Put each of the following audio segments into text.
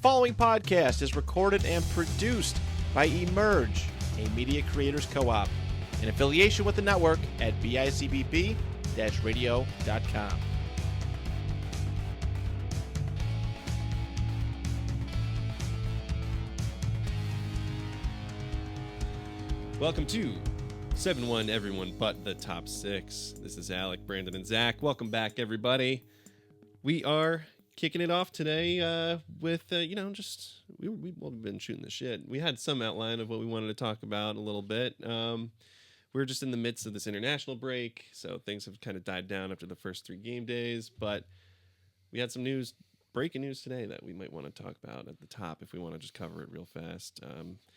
following podcast is recorded and produced by Emerge, a media creators co-op, in affiliation with the network at bicbb-radio.com. Welcome to 7-1 Everyone But the Top 6. This is Alec, Brandon, and Zach. Welcome back, everybody. We are kicking it off today with, we've been shooting the shit. We had some outline of what we wanted to talk about a little bit. We're just in the midst of this international break, so things have kind of died down after the first 3 game days, but we had some breaking news today that we might want to talk about at the top if we want to just cover it real fast.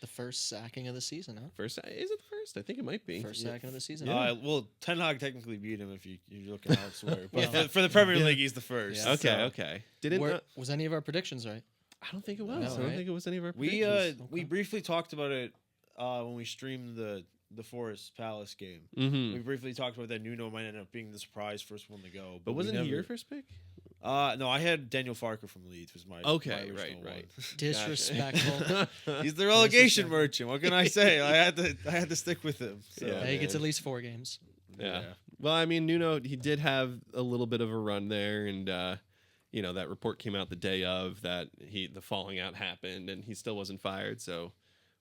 The first sacking of the season, huh? Is it the first? I think it might be. First sacking of the season. Yeah. Well, Ten Hag technically beat him if you're looking elsewhere. But for the Premier League, he's the first. Yeah. Okay. Didn't was any of our predictions right? I don't think it was. No, I don't right? think it was any of our We predictions. we briefly talked about it when we streamed the Forest Palace game. Mm-hmm. We briefly talked about that Nuno might end up being the surprise first one to go. But we wasn't he never- your first pick? No, I had Daniel Farker from Leeds. Was my Okay, my original right. one. Disrespectful. He's the relegation merchant. What can I say? I had to stick with him. So. Yeah. He gets at least 4 games. Yeah. Well, I mean, Nuno, he did have a little bit of a run there, and that report came out the day of that the falling out happened, and he still wasn't fired. So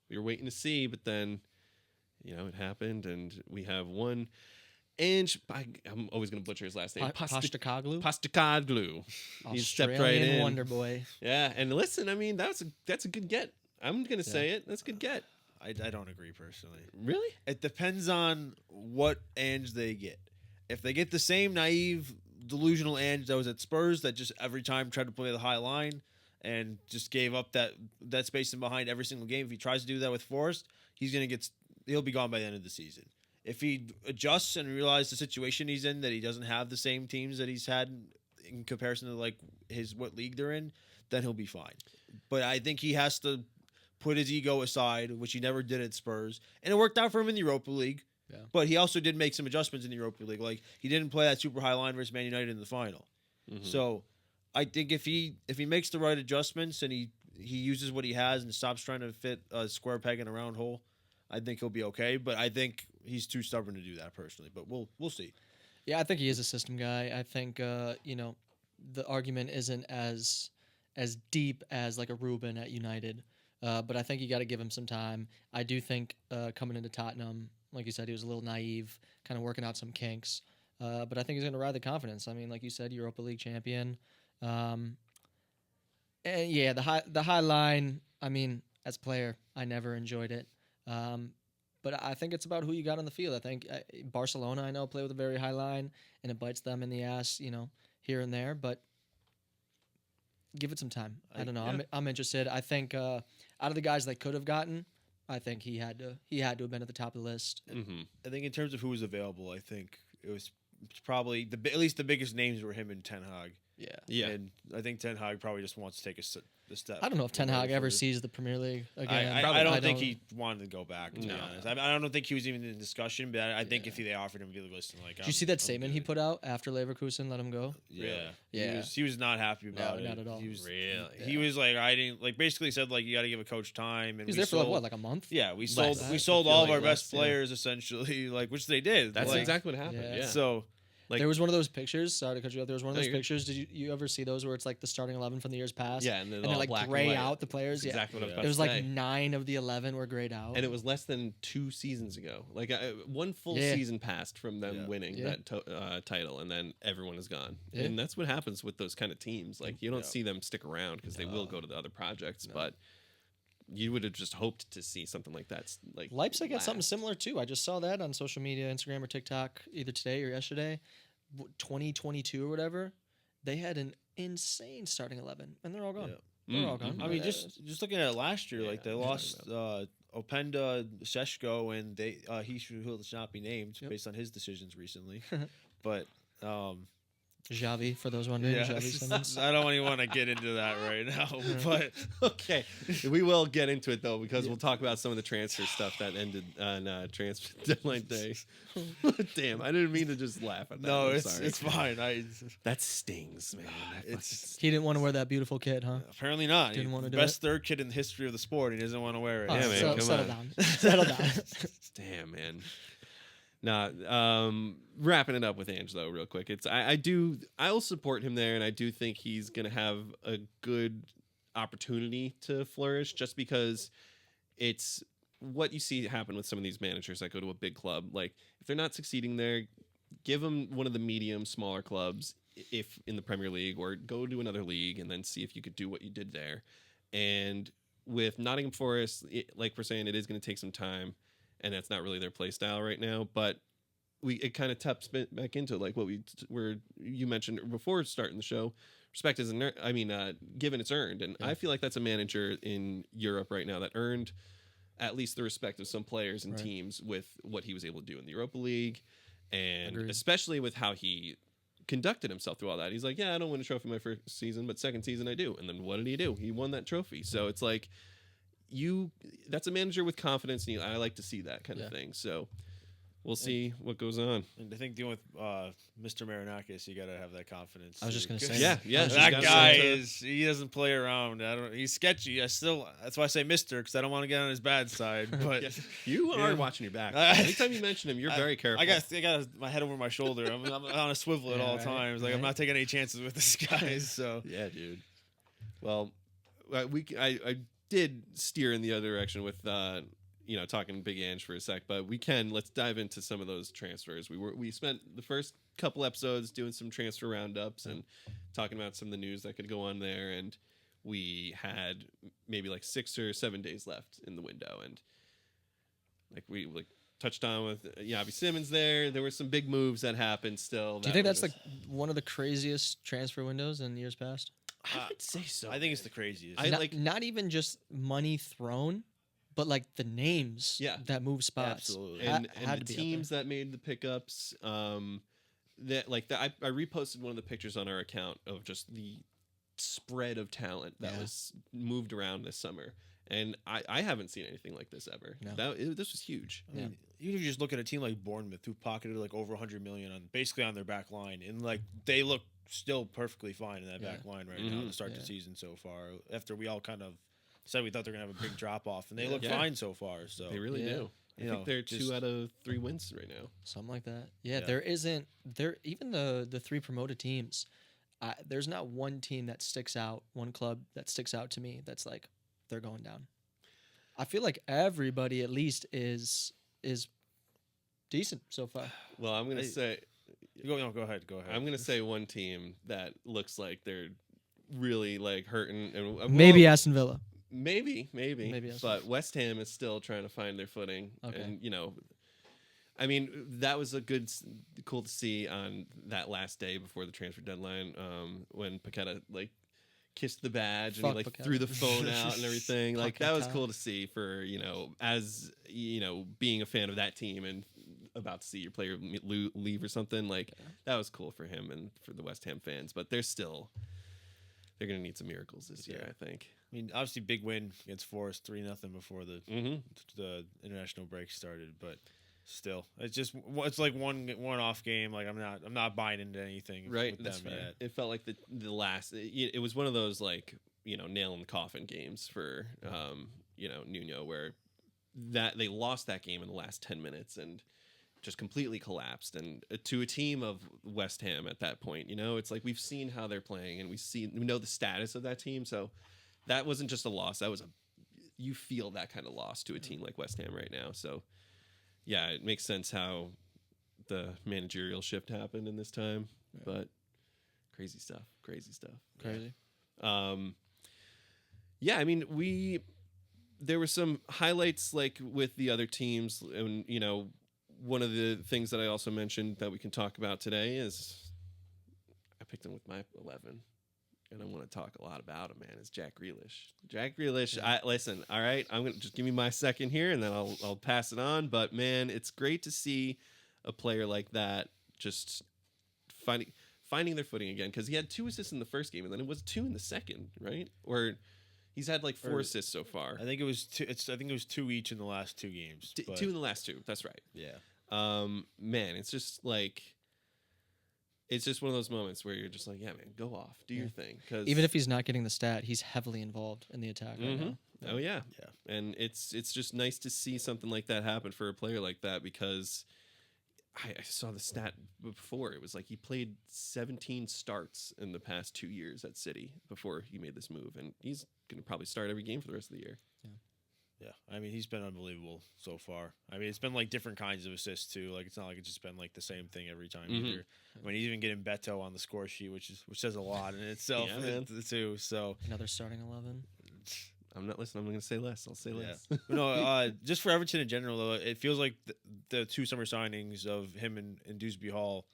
we were waiting to see, but then, it happened, and we have one. And I'm always going to butcher his last name. Postecoglou. Postecoglou. He stepped right Australian in. Wonder Boy. Yeah, and listen, I mean, that's a good get. I'm going to say it. That's a good get. I don't agree personally. Really? It depends on what Ange they get. If they get the same naive, delusional Ange that was at Spurs that just every time tried to play the high line and just gave up that space in behind every single game. If he tries to do that with Forrest, he'll be gone by the end of the season. If he adjusts and realizes the situation he's in, that he doesn't have the same teams that he's had in comparison to what league they're in, then he'll be fine. But I think he has to put his ego aside, which he never did at Spurs. And it worked out for him in the Europa League. Yeah. But he also did make some adjustments in the Europa League. Like, he didn't play that super high line versus Man United in the final. Mm-hmm. So I think if he makes the right adjustments and he uses what he has and stops trying to fit a square peg in a round hole, I think he'll be okay. But I think he's too stubborn to do that personally. But we'll see. Yeah, I think he is a system guy. I think the argument isn't as deep as like a Ruben at United. But I think you got to give him some time. I do think coming into Tottenham, like you said, he was a little naive, kind of working out some kinks. But I think he's going to ride the confidence. I mean, like you said, Europa League champion. And yeah, the high line. I mean, as a player, I never enjoyed it. But I think it's about who you got on the field. I think Barcelona, I know, play with a very high line, and it bites them in the ass, here and there. But give it some time. I don't know. Yeah. I'm interested. I think out of the guys they could have gotten, I think he had to have been at the top of the list. Mm-hmm. I think in terms of who was available, I think it was probably at least the biggest names were him and Ten Hag. Yeah. Yeah. And I think Ten Hag probably just wants to take a step. I don't know if Ten Hag ever sees. sees the Premier League again. I don't think he wanted to go back. To be No. honest, I don't think he was even in discussion. But I think if they offered him, he'd be like, listen, Did you see that statement he put out after Leverkusen let him go? Yeah, Yeah. He was not happy about it. not at all. He was Really? He was like, I didn't basically said you got to give a coach time. And He was we there for sold, like a month? Yeah, we Less. sold I we sold feel all of like our best less, yeah. players essentially, which they did. That's Like, exactly what happened. Yeah. Yeah. So There was one of those pictures. Sorry to cut you off. There was one of No, those you're good. pictures. Did you ever see those where it's like the starting 11 from the years past? Yeah, and and all they're like black and gray white. out the players. That's Yeah, exactly what I was Yeah. about it was to like say. 9 of the 11 were grayed out. And it was less than 2 seasons ago. Like one full Yeah. season passed from them Yeah. winning Yeah. that title, and then everyone is gone. Yeah. And that's what happens with those kind of teams. Like you don't Yeah. see them stick around because they will go to the other projects, No. but you would have just hoped to see something like that. Like Leipzig had something last. similar too. I just saw that on social media, Instagram or TikTok, either today or yesterday. 2022 or whatever, they had an insane starting 11, and they're all gone. Yeah. They're all gone. Mhm. I mean, just looking at it last year, Yeah, they I'm lost talking Openda, Seshko, and he should not be named Yep. based on his decisions recently. But Xavi, for those wondering, Yeah, Xavi Simmons. I don't even want to get into that right now, but Okay, we will get into it though because we'll talk about some of the transfer stuff that ended on transfer deadline day. Damn, I didn't mean to just laugh at that. no, I'm it's sorry. it's fine. That stings, man. That It's- He didn't want to wear that beautiful kit, huh? apparently not. Didn't wanna do Best third kid in the history of the sport. He doesn't want to wear it. Oh, Yeah, man, come settle on. down. Settle down. Damn, man. Nah, wrapping it up with Ange though, real quick. I'll support him there, and I do think he's gonna have a good opportunity to flourish, just because it's what you see happen with some of these managers that go to a big club. Like if they're not succeeding there, give them one of the medium, smaller clubs, if in the Premier League, or go to another league and then see if you could do what you did there. And with Nottingham Forest, like we're saying, it is going to take some time, and that's not really their play style right now. But it kind of taps back into like what you mentioned before starting the show. Respect is given it's earned, and I feel like that's a manager in Europe right now that earned at least the respect of some players and Right. teams with what he was able to do in the Europa League, and Agreed. especially with how he conducted himself through all that. He's like, yeah, I don't win a trophy my first season, but second season I do. And then what did he do? He won that trophy. So it's like that's a manager with confidence, and I like to see that kind of thing. So we'll see what goes on. And I think dealing with Mr. Marinakis, you gotta have that confidence. I was just too. gonna say Yeah, yeah. That you That gotta guy say- he doesn't play around. He's sketchy. That's why I say Mister, because I don't want to get on his bad side. But Yeah, you are Yeah. watching your back. I- Anytime you mention him, you're very careful. I got my head over my shoulder. I'm on a swivel at Yeah, all right, times. Like I'm right. not taking any chances with this guy. So Yeah, dude. Well, I did steer in the other direction with talking Big Ange for a sec, but let's dive into some of those transfers. We spent the first couple episodes doing some transfer roundups and talking about some of the news that could go on there, and we had maybe like 6 or 7 days left in the window, and like we touched on with Xavi Simmons there were some big moves that happened still. Do you think that's one of the craziest transfer windows in years past? I would say so. I think it's the craziest. Not even just money thrown, but like the names Yeah. that move spots. Absolutely. and had the to be up teams that made the pickups. I reposted one of the pictures on our account of just the spread of talent that Yeah. was moved around this summer, and I haven't seen anything like this ever. No. This was huge. I mean, even if you just look at a team like Bournemouth, who pocketed like over 100 million on their back line, and like they look still perfectly fine in that Yeah. back line right now Mhm. to start the Yeah. season so far. After we all kind of said we thought they're gonna have a big drop off, and they Yeah. look Yeah. fine so far. So They really Yeah. do. I You think know, they're just- 2 out of 3 wins right now. Something like that. Yeah, Yeah. there isn't there even the 3 promoted teams. There's not one team that sticks out, one club that sticks out to me that's like they're going down. I feel like everybody at least is decent so far. Well, I'm gonna I- say go ahead. I'm gonna say one team that looks like they're really like hurting, and Maybe Aston Villa. Maybe, Maybe but West Ham is still trying to find their footing, Okay. and I mean, that was cool to see on that last day before the transfer deadline, when Paqueta like kissed the badge and Fuck he like Paqueta. threw the phone out and everything. Like that was Paqueta. cool to see for as being a fan of that team and about to see your player leave or something. Like that was cool for him and for the West Ham fans. But they're gonna need some miracles this year, Yeah. I think. I mean, obviously, big win against Forest, 3-0 before the international break started, but still, it's like one off game. Like I'm not buying into anything Right, with that's them fair. yet. It felt like the last. It was one of those like nail in the coffin games for Nuno, where that they lost that game in the last 10 minutes and just completely collapsed. And to a team of West Ham at that point, it's like we've seen how they're playing and we know the status of that team. So that wasn't just a loss. That was you feel that kind of loss to a team like West Ham right now. So yeah, it makes sense how the managerial shift happened in this time, but crazy stuff. Crazy. Yeah, I mean, there were some highlights like with the other teams, and one of the things that I also mentioned that we can talk about today is I picked him with my 11, and I want to talk a lot about him, man. Is Jack Grealish. Jack Grealish. Listen, all right, I'm gonna just give me my second here, and then I'll pass it on. But man, it's great to see a player like that just finding their footing again, because he had 2 assists in the first game and then it was 2 in the second, right? Or he's had like 4 assists so far. I think it was 2. I think it was 2 each in the last 2 games. 2 in the last 2. That's right. Yeah. Man, it's just like, it's just one of those moments where you're just like, yeah, man, go off, do your thing. Because Even if he's not getting the stat, he's heavily involved in the attack right now. Oh yeah, Yeah. and it's just nice to see something like that happen for a player like that, because I saw the stat before. It was like he played 17 starts in the past 2 years at City before he made this move, and he's gonna probably start every game for the rest of the year. Yeah, I mean, he's been unbelievable so far. I mean, it's been like different kinds of assists too. Like, it's not like it's just been like the same thing every time either. I mean, he's even getting Beto on the score sheet, which says a lot in itself Yeah, man. too. So Another starting 11. I'm not listening. I'm gonna say less. I'll say less. no, just for Everton in general, though, it feels like the 2 summer signings of him and Dewsbury Hall,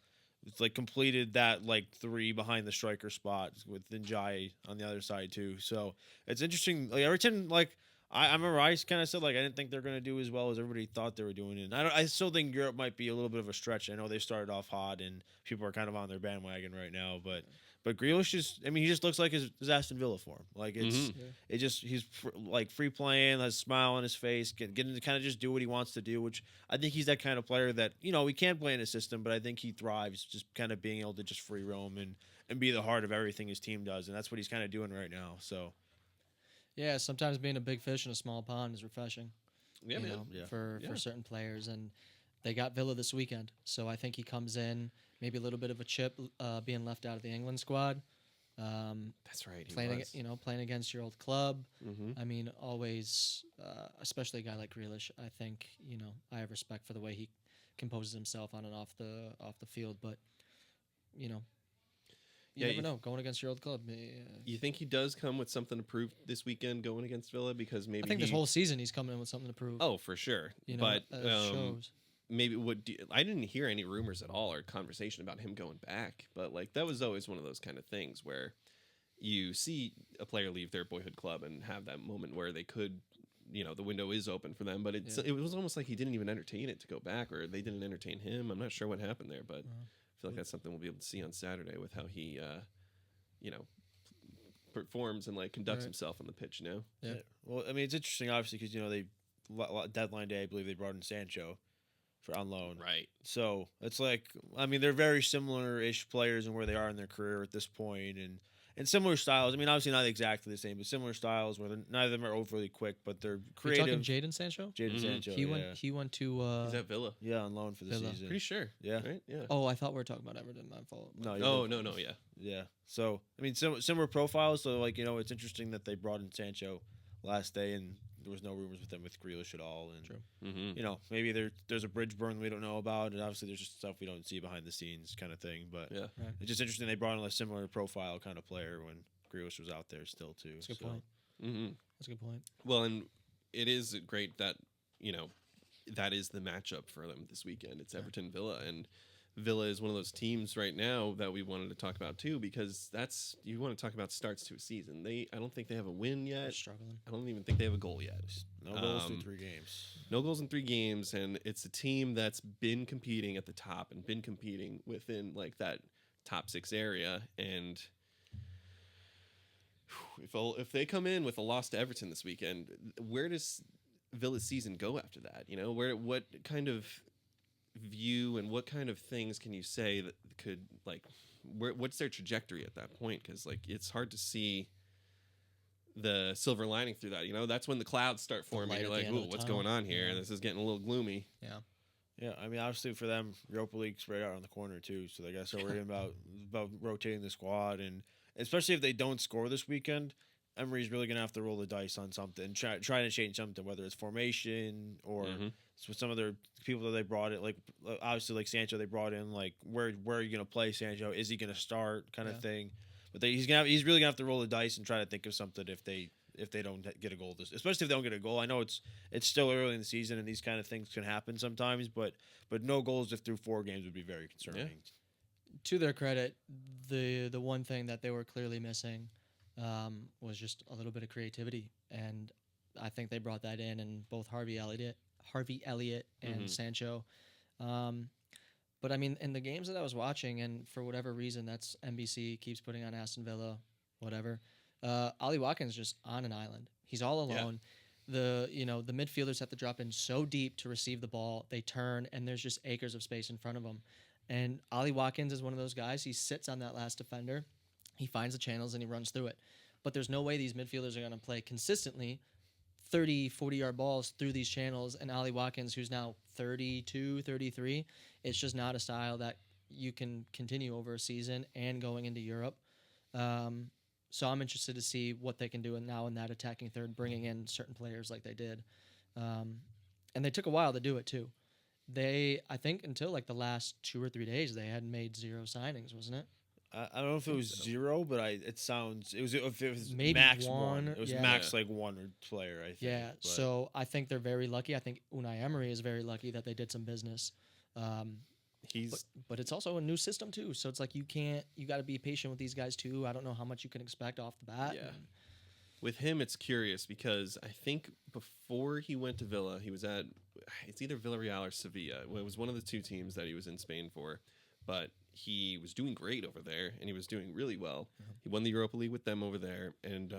it's like completed that like 3 behind the striker spot with Njai on the other side too. So it's interesting. Like Everton, like. I remember I kind of said like I didn't think they're going to do as well as everybody thought they were doing, and I still think Europe might be a little bit of a stretch. I know they started off hot and people are kind of on their bandwagon right now, but Grealish he just looks like his Aston Villa form. Like he's like free playing, has a smile on his face, getting to kind of just do what he wants to do. Which I think he's that kind of player that he can't play in a system, but I think he thrives just kind of being able to just free roam and be the heart of everything his team does, and that's what he's kind of doing right now. So. Yeah, sometimes being a big fish in a small pond is refreshing. Yeah, man. For certain players, and they got Villa this weekend, so I think he comes in maybe a little bit of a chip, being left out of the England squad. That's right. Playing against your old club. Mm-hmm. I mean, always, especially a guy like Grealish. I think I have respect for the way he composes himself on and off the field, but you never know. Going against your old club. You think he does come with something to prove this weekend going against Villa? Because maybe I think this whole season he's coming in with something to prove. Oh, for sure. But shows. Maybe I didn't hear any rumors at all or conversation about him going back. But like that was always one of those kind of things where you see a player leave their boyhood club and have that moment where they could, the window is open for them. But it was almost like he didn't even entertain it to go back, or they didn't entertain him. I'm not sure what happened there, but. I feel like that's something we'll be able to see on Saturday with how he, performs and like conducts himself on the pitch. Yeah. Well, I mean, it's interesting, obviously, because they deadline day, I believe they brought in Sancho on loan. Right. So it's like, I mean, they're very similar-ish players in where they are in their career at this point, and similar styles. I mean, obviously not exactly the same, but similar styles where neither of them are overly quick, but they're creative. You're talking Jadon Sancho? Jadon Sancho. He went to. He's at Villa. Yeah, on loan for the Villa. season. Pretty sure. Yeah. Right. Yeah. Oh, I thought we were talking about Everton. My fault. No. No. Yeah. Yeah. So I mean, similar profiles. So like it's interesting that they brought in Sancho last day, and there was no rumors with them with Grealish at all. And True. Mm-hmm. Maybe there's a bridge burn we don't know about, and obviously there's just stuff we don't see behind the scenes kind of thing. But yeah, it's just interesting they brought in a similar profile kind of player when Grealish was out there still too. That's a good point. Mm-hmm. That's a good point. Well, and it is great that that is the matchup for them this weekend. It's Everton Villa, and Villa is one of those teams right now that we wanted to talk about too, because you want to talk about starts to a season. I don't think they have a win yet. They're struggling. I don't even think they have a goal yet. No goals through 3 games. No goals in 3 games, and it's a team that's been competing at the top and been competing within like that top 6 area. And if they come in with a loss to Everton this weekend, where does Villa's season go after that? What kind of view and what kind of things can you say that could what's their trajectory at that point? Because like it's hard to see the silver lining through that. That's when the clouds start forming. You're like, ooh, what's going on here? Yeah. This is getting a little gloomy. Yeah, I mean, obviously for them, Europa League's right out on the corner too, so they got to start worrying about rotating the squad, and especially if they don't score this weekend, Emery's really gonna have to roll the dice on something, try to change something, whether it's formation or with some of their people that they brought in, like obviously like Sancho, they brought in like where are you gonna play Sancho? Is he gonna start kind of thing? But he's really gonna have to roll the dice and try to think of something if they don't get a goal, especially if they don't get a goal. I know it's still early in the season and these kind of things can happen sometimes, but no goals through 4 games would be very concerning. Yeah. To their credit, the one thing that they were clearly missing was just a little bit of creativity, and I think they brought that in both Harvey Elliott and Sancho. But But I mean, in the games that I was watching, and for whatever reason, that's NBC keeps putting on Aston Villa, whatever. Ollie Watkins just on an island. He's all Yeah. alone. The midfielders have to drop in so deep to receive the ball. They turn, and there's just acres of space in front of them. And Ollie Watkins is one of those guys. He sits on that last defender. He finds the channels and he runs through it. But there's no way these midfielders are going to play consistently 30, 40-yard balls through these channels. And Ollie Watkins, who's now 32, 33, it's just not a style that you can continue over a season and going into Europe. So I'm interested to see what they can do now in that attacking third, bringing in certain players like they did. And they took a while to do it too. I think until like the last 2 or 3 days, they had made 0 signings, wasn't it? I don't know if it was 0, but it was if it was Maybe max 1, It was yeah. max like 1 player, I think. Yeah. but- So I think they're very lucky. I think Unai Emery is very lucky that they did some business. He's But it's also a new system too. So it's like you got to be patient with these guys too. I don't know how much you can expect off the bat. Yeah. With him, it's curious because I think before he went to Villa, he was at it's either Villarreal or Sevilla. Well, it was one of the 2 teams that he was in Spain for, but he was doing great over there, and he was doing really well. He won the Europa League with them over there, and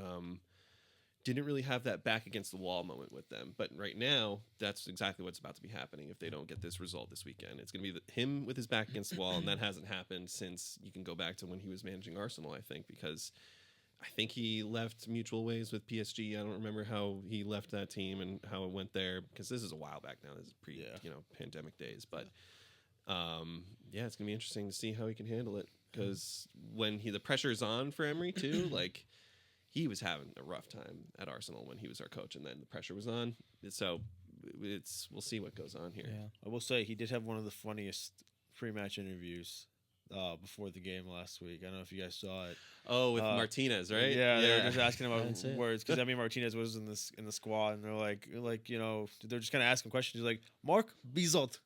didn't really have that back against the wall moment with them. But right now, that's exactly what's about to be happening if they don't get this result this weekend. It's going to be him with his back against the wall, and that hasn't happened since you can go back to when he was managing Arsenal, I think, because I think he left mutual ways with PSG. I don't remember how he left that team and how it went there because this is a while back now. This is pandemic days. But it's gonna be interesting to see how he can handle it because when the pressure is on for Emery too, like he was having a rough time at Arsenal when he was our coach, and then the pressure was on. So we'll see what goes on here. Yeah. I will say he did have one of the funniest pre-match interviews before the game last week. I don't know if you guys saw it. Oh, with Martinez, right? Yeah, they were just asking I about didn't see it. words because Martinez was in the squad, and they're like they're just kind of asking questions. He's like, Mark Bizot.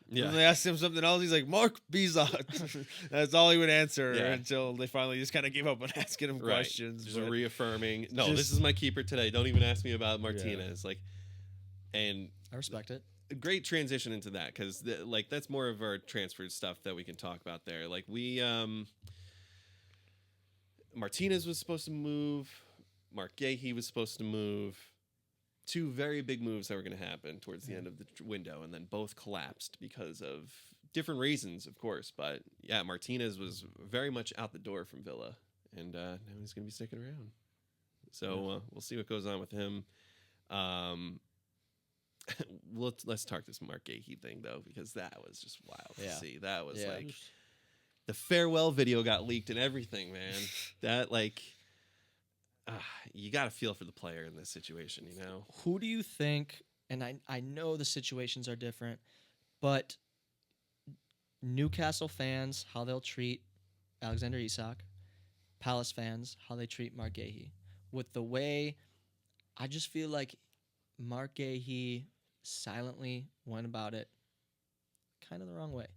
Yeah. And they asked him something else. He's like, Mark Bizot. That's all he would answer until they finally just kind of gave up on asking him questions. Just but- reaffirming. No, just- this is my keeper today. Don't even ask me about Martinez. And I respect it. a great transition into that because that's more of our transfer stuff that we can talk about there. Like Martinez was supposed to move. Mark Gahey was supposed to move. 2 very big moves that were going to happen towards the end of the window, and then both collapsed because of different reasons, of course. But yeah, Martinez was very much out the door from Villa, and now he's going to be sticking around. So we'll see what goes on with him. Let's talk this Mark Gahey thing though, because that was just wild to see. That was like the farewell video got leaked and everything, man. That you got to feel for the player in this situation, you know? Who do you think, and I know the situations are different, but Newcastle fans, how they'll treat Alexander Isak, Palace fans, how they treat Mark Gahey. With the way, I just feel like Mark Gahey silently went about it kind of the wrong way.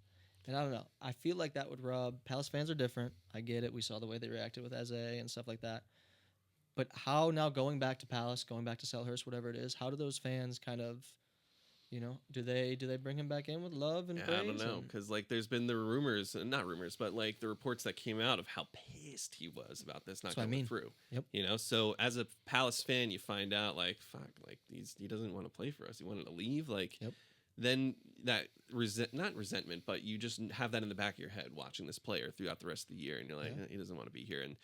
And I don't know. I feel like that would rub, Palace fans are different. I get it. We saw the way they reacted with Eze and stuff like that. But how now going back to Palace, going back to Selhurst, whatever it is, how do those fans kind of, do they bring him back in with love and praise? I don't know, because there's been the rumors, not rumors, but the reports that came out of how pissed he was about this not That's what I going mean. through. Yep. So as a Palace fan, you find out he doesn't want to play for us. He wanted to leave. Yep. Then that not resentment, but you just have that in the back of your head watching this player throughout the rest of the year, and you're like, he doesn't want to be here, and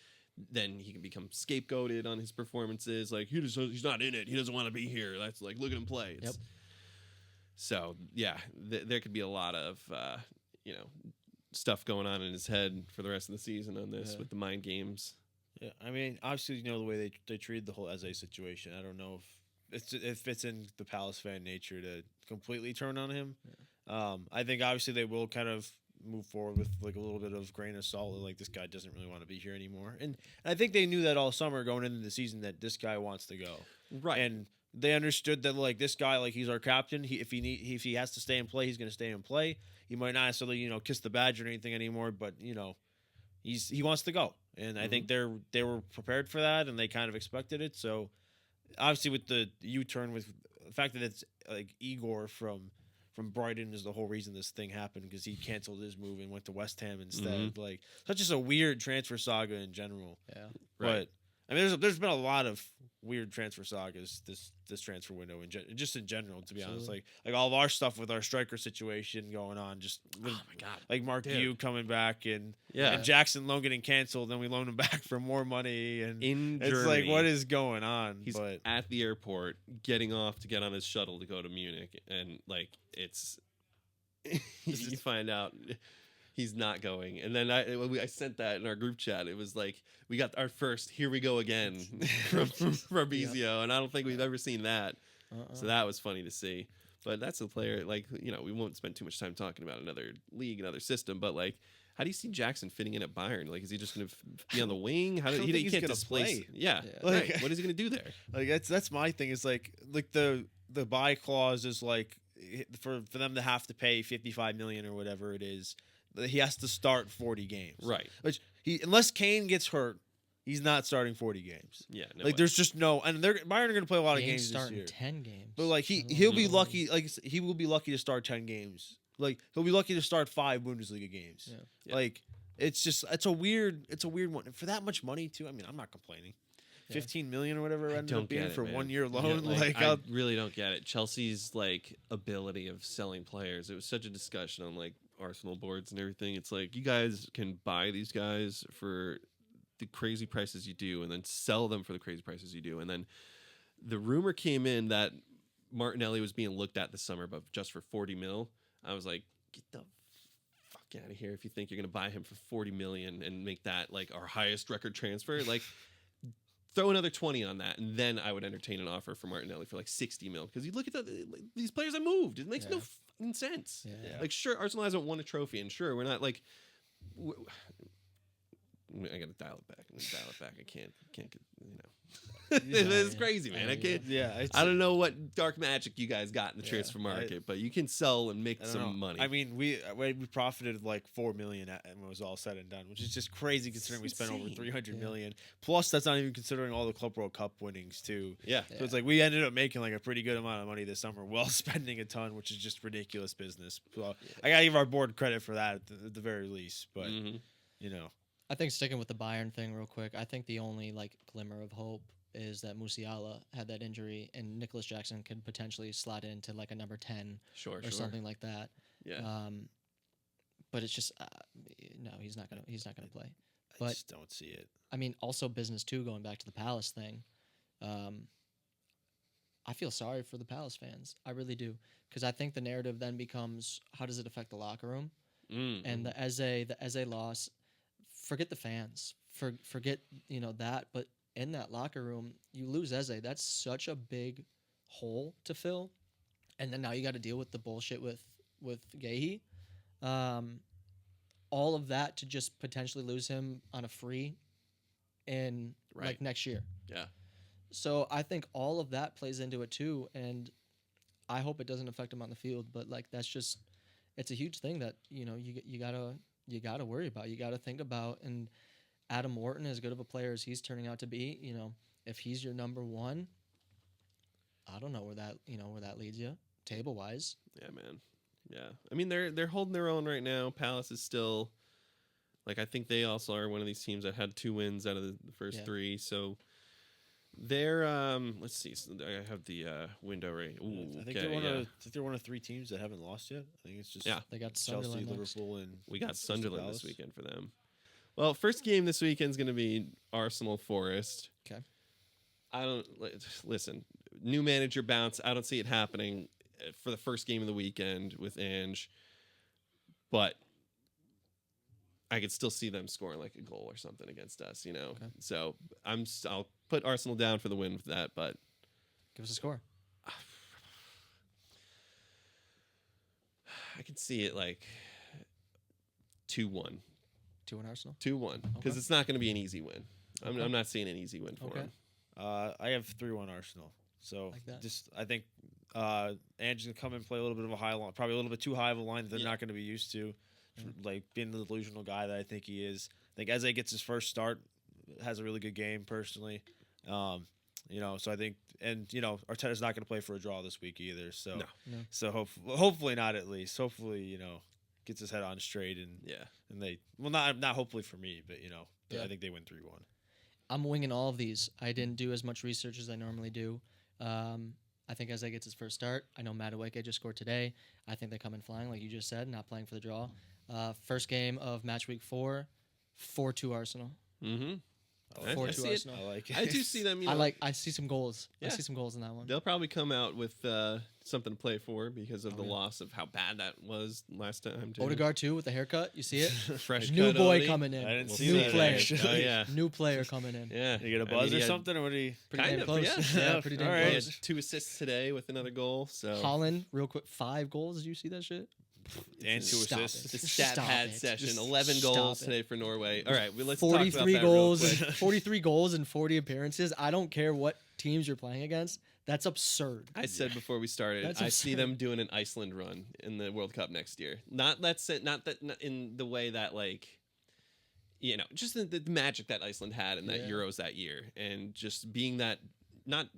then he can become scapegoated on his performances. Like he's not in it. He doesn't want to be here. That's look at him play. Yep. So yeah, there could be a lot of stuff going on in his head for the rest of the season on this with the mind games. Yeah, I mean, obviously, the way they treated the whole Eze situation. I don't know if it's in the Palace fan nature to completely turn on him. Yeah. I think obviously they will kind of move forward with a little bit of grain of salt. This guy doesn't really want to be here anymore, and I think they knew that all summer going into the season that this guy wants to go. Right, and they understood that this guy, he's our captain. If he has to stay and play, he's going to stay and play. He might not necessarily kiss the badge or anything anymore, but he wants to go, and I think they were prepared for that, and they kind of expected it. So obviously with the U-turn, with the fact that it's Igor from from Brighton is the whole reason this thing happened because he canceled his move and went to West Ham instead. Like, such just a weird transfer saga in general. Yeah. Right. But I mean, there's been a lot of weird transfer sagas this transfer window just in general. To be honest, like all of our stuff with our striker situation going on, just with, Oh my God. like Mark Dude. Yu coming back and Yeah. and Jackson Loan getting canceled, then we loan him back for more money, and In it's Germany, like what is going on? he's But at the airport getting off to get on his shuttle to go to Munich, and like it's you find out he's not going, and then I sent that in our group chat. It was like we got our first "here we go again" from Fabrizio, and I don't think we've ever seen that. So that was funny to see. But that's a player, like, we won't spend too much time talking about another league, another system, but like, how do you see Jackson fitting in at Bayern? Like, is he just going to be on the wing? How I do don't he think he's can't gonna displace? play. Yeah, Yeah. right. Like- What is he going to do there? like that's my thing. Is like the buy clause is like for them to have to pay 55 million or whatever it is. He has to start 40 games. Right. Which unless Kane gets hurt, he's not starting 40 games. Yeah. No Like way. there's just no, and Bayern are going to play a lot of He ain't games this starting year. 10 games. But like I don't he'll be know. lucky. Like he will be lucky to start 10 games. Like he'll be lucky to start 5 Bundesliga games. Yeah. Yeah. Like it's a weird one. And for that much money too. I mean, I'm not complaining. Yeah. 15 million or whatever I ended don't up being get it, for man. 1 year Yeah, loan. like I I'll- really don't get it. Chelsea's like ability of selling players. It was such a discussion on like Arsenal boards and everything. It's like you guys can buy these guys for the crazy prices you do, and then sell them for the crazy prices you do. And then the rumor came in that Martinelli was being looked at this summer, but just for 40 mil. I was like, get the fuck out of here if you think you're gonna buy him for 40 million and make that like our highest record transfer. Like, throw another 20 on that, and then I would entertain an offer for Martinelli for like 60 mil. Because you look at these players that moved, it makes no Yeah. fucking sense. Yeah. Like, sure, Arsenal hasn't won a trophy, and sure, we're not like. I gotta dial it back. I can't get, it's crazy, man. I can't. yeah. It's, I don't know what dark magic you guys got in the Yeah, transfer market, but you can sell and make I don't some know. money. I mean, we profited like 4 million when it was all said and done, which is just crazy considering we spent over insane. 300 Yeah. million. Plus, that's not even considering all the Club World Cup winnings too. yeah. So it's like we ended up making like a pretty good amount of money this summer while spending a ton, which is just ridiculous business. So I gotta give our board credit for that at the very least. But Mhm. you know, I think sticking with the Bayern thing real quick, I think the only like glimmer of hope is that Musiala had that injury and Nicholas Jackson could potentially slot into like a number 10 Sure, or sure. something like that. Yeah. But it's just no, he's not gonna play. I But- just don't see it. I mean, also business too. Going back to the Palace thing, I feel sorry for the Palace fans. I really do, because I think the narrative then becomes, how does it affect the locker room? Mm. And the Eze loss, forget the fans, forget that. But in that locker room, you lose Eze. That's such a big hole to fill, and then now you got to deal with the bullshit with Gehi. All of that to just potentially lose him on a free in Right. like next year. Yeah. So I think all of that plays into it too, and I hope it doesn't affect him on the field. But like it's a huge thing that you gotta worry about. You gotta think about. And Adam Wharton, as good of a player as he's turning out to be, if he's your number one, I don't know where that leads you table wise. Yeah, man. Yeah. I mean, they're holding their own right now. Palace is still, like, I think they also are one of these teams that had 2 wins out of the first Yeah. 3. So they're let's see. So I have the window right. Ooh, I think okay, they're one of 3 teams that haven't lost yet. I think it's just Yeah. They got Chelsea, Sunderland next. Liverpool, and we got Crystal Sunderland Palace. this weekend for them. Well, first game this weekend is going to be Arsenal Forest. Okay. I don't listen. New manager bounce. I don't see it happening for the first game of the weekend with Ange, but I could still see them scoring like a goal or something against us. Okay. So I'll put Arsenal down for the win with that, but Give us a score. I can see it like 2-1. 2-1 Arsenal. 2-1 because Okay. it's not going to be an easy win. Okay. I'm not seeing an easy win for Okay. them. I have 3-1 Arsenal. So Like that. I think Ange's gonna come and play a little bit of a high line, probably a little bit too high of a line that they're Yeah. not going to be used to, Mhm. like being the delusional guy that I think he is. I think Eze gets his first start, has a really good game personally. So I think, and Arteta's not going to play for a draw this week either. So, No. No. so hopefully not at least. Hopefully, gets his head on straight and Yeah. they not hopefully for me, but Yeah. I think they win 3-1. I'm winging all of these. I didn't do as much research as I normally do. I think Eze gets his first start. I know Madueke just scored today. I think they come in flying, like you just said, not playing for the draw. First game of match week 4, 4-2 Arsenal. Mm-hmm. I 4-2 see it. Arsenal. I like it. I do see them. I see some goals. Yeah. I see some goals in that one. They'll probably come out with something to play for because of Oh, the yeah. loss of how bad that was last time. Too. Odegaard too with the haircut. You see it? Fresh New cut boy Odie. coming in. I didn't We'll see New that player. actually. Oh yeah, New player coming in. yeah. Did you get a I mean, buzz he or had- something, or what do you? Pretty Kind damn of, close. yeah. Yeah, pretty damn All right. He close. had 2 assists today with another goal. So Holland, real quick, 5 goals. Did you see that shit? And 2 Stop assists. it. the stat Stop pad it. session. Just 11 stop goals it. today for Norway. All right, well, let's talk about 43 that real goals, quick. 43 goals and 40 appearances. I don't care what teams you're playing against. That's absurd. I said before we started, That's I see absurd. them doing an Iceland run in the World Cup next year. Not in the way that just the magic that Iceland had in that Yeah. Euros that year, and just being that not.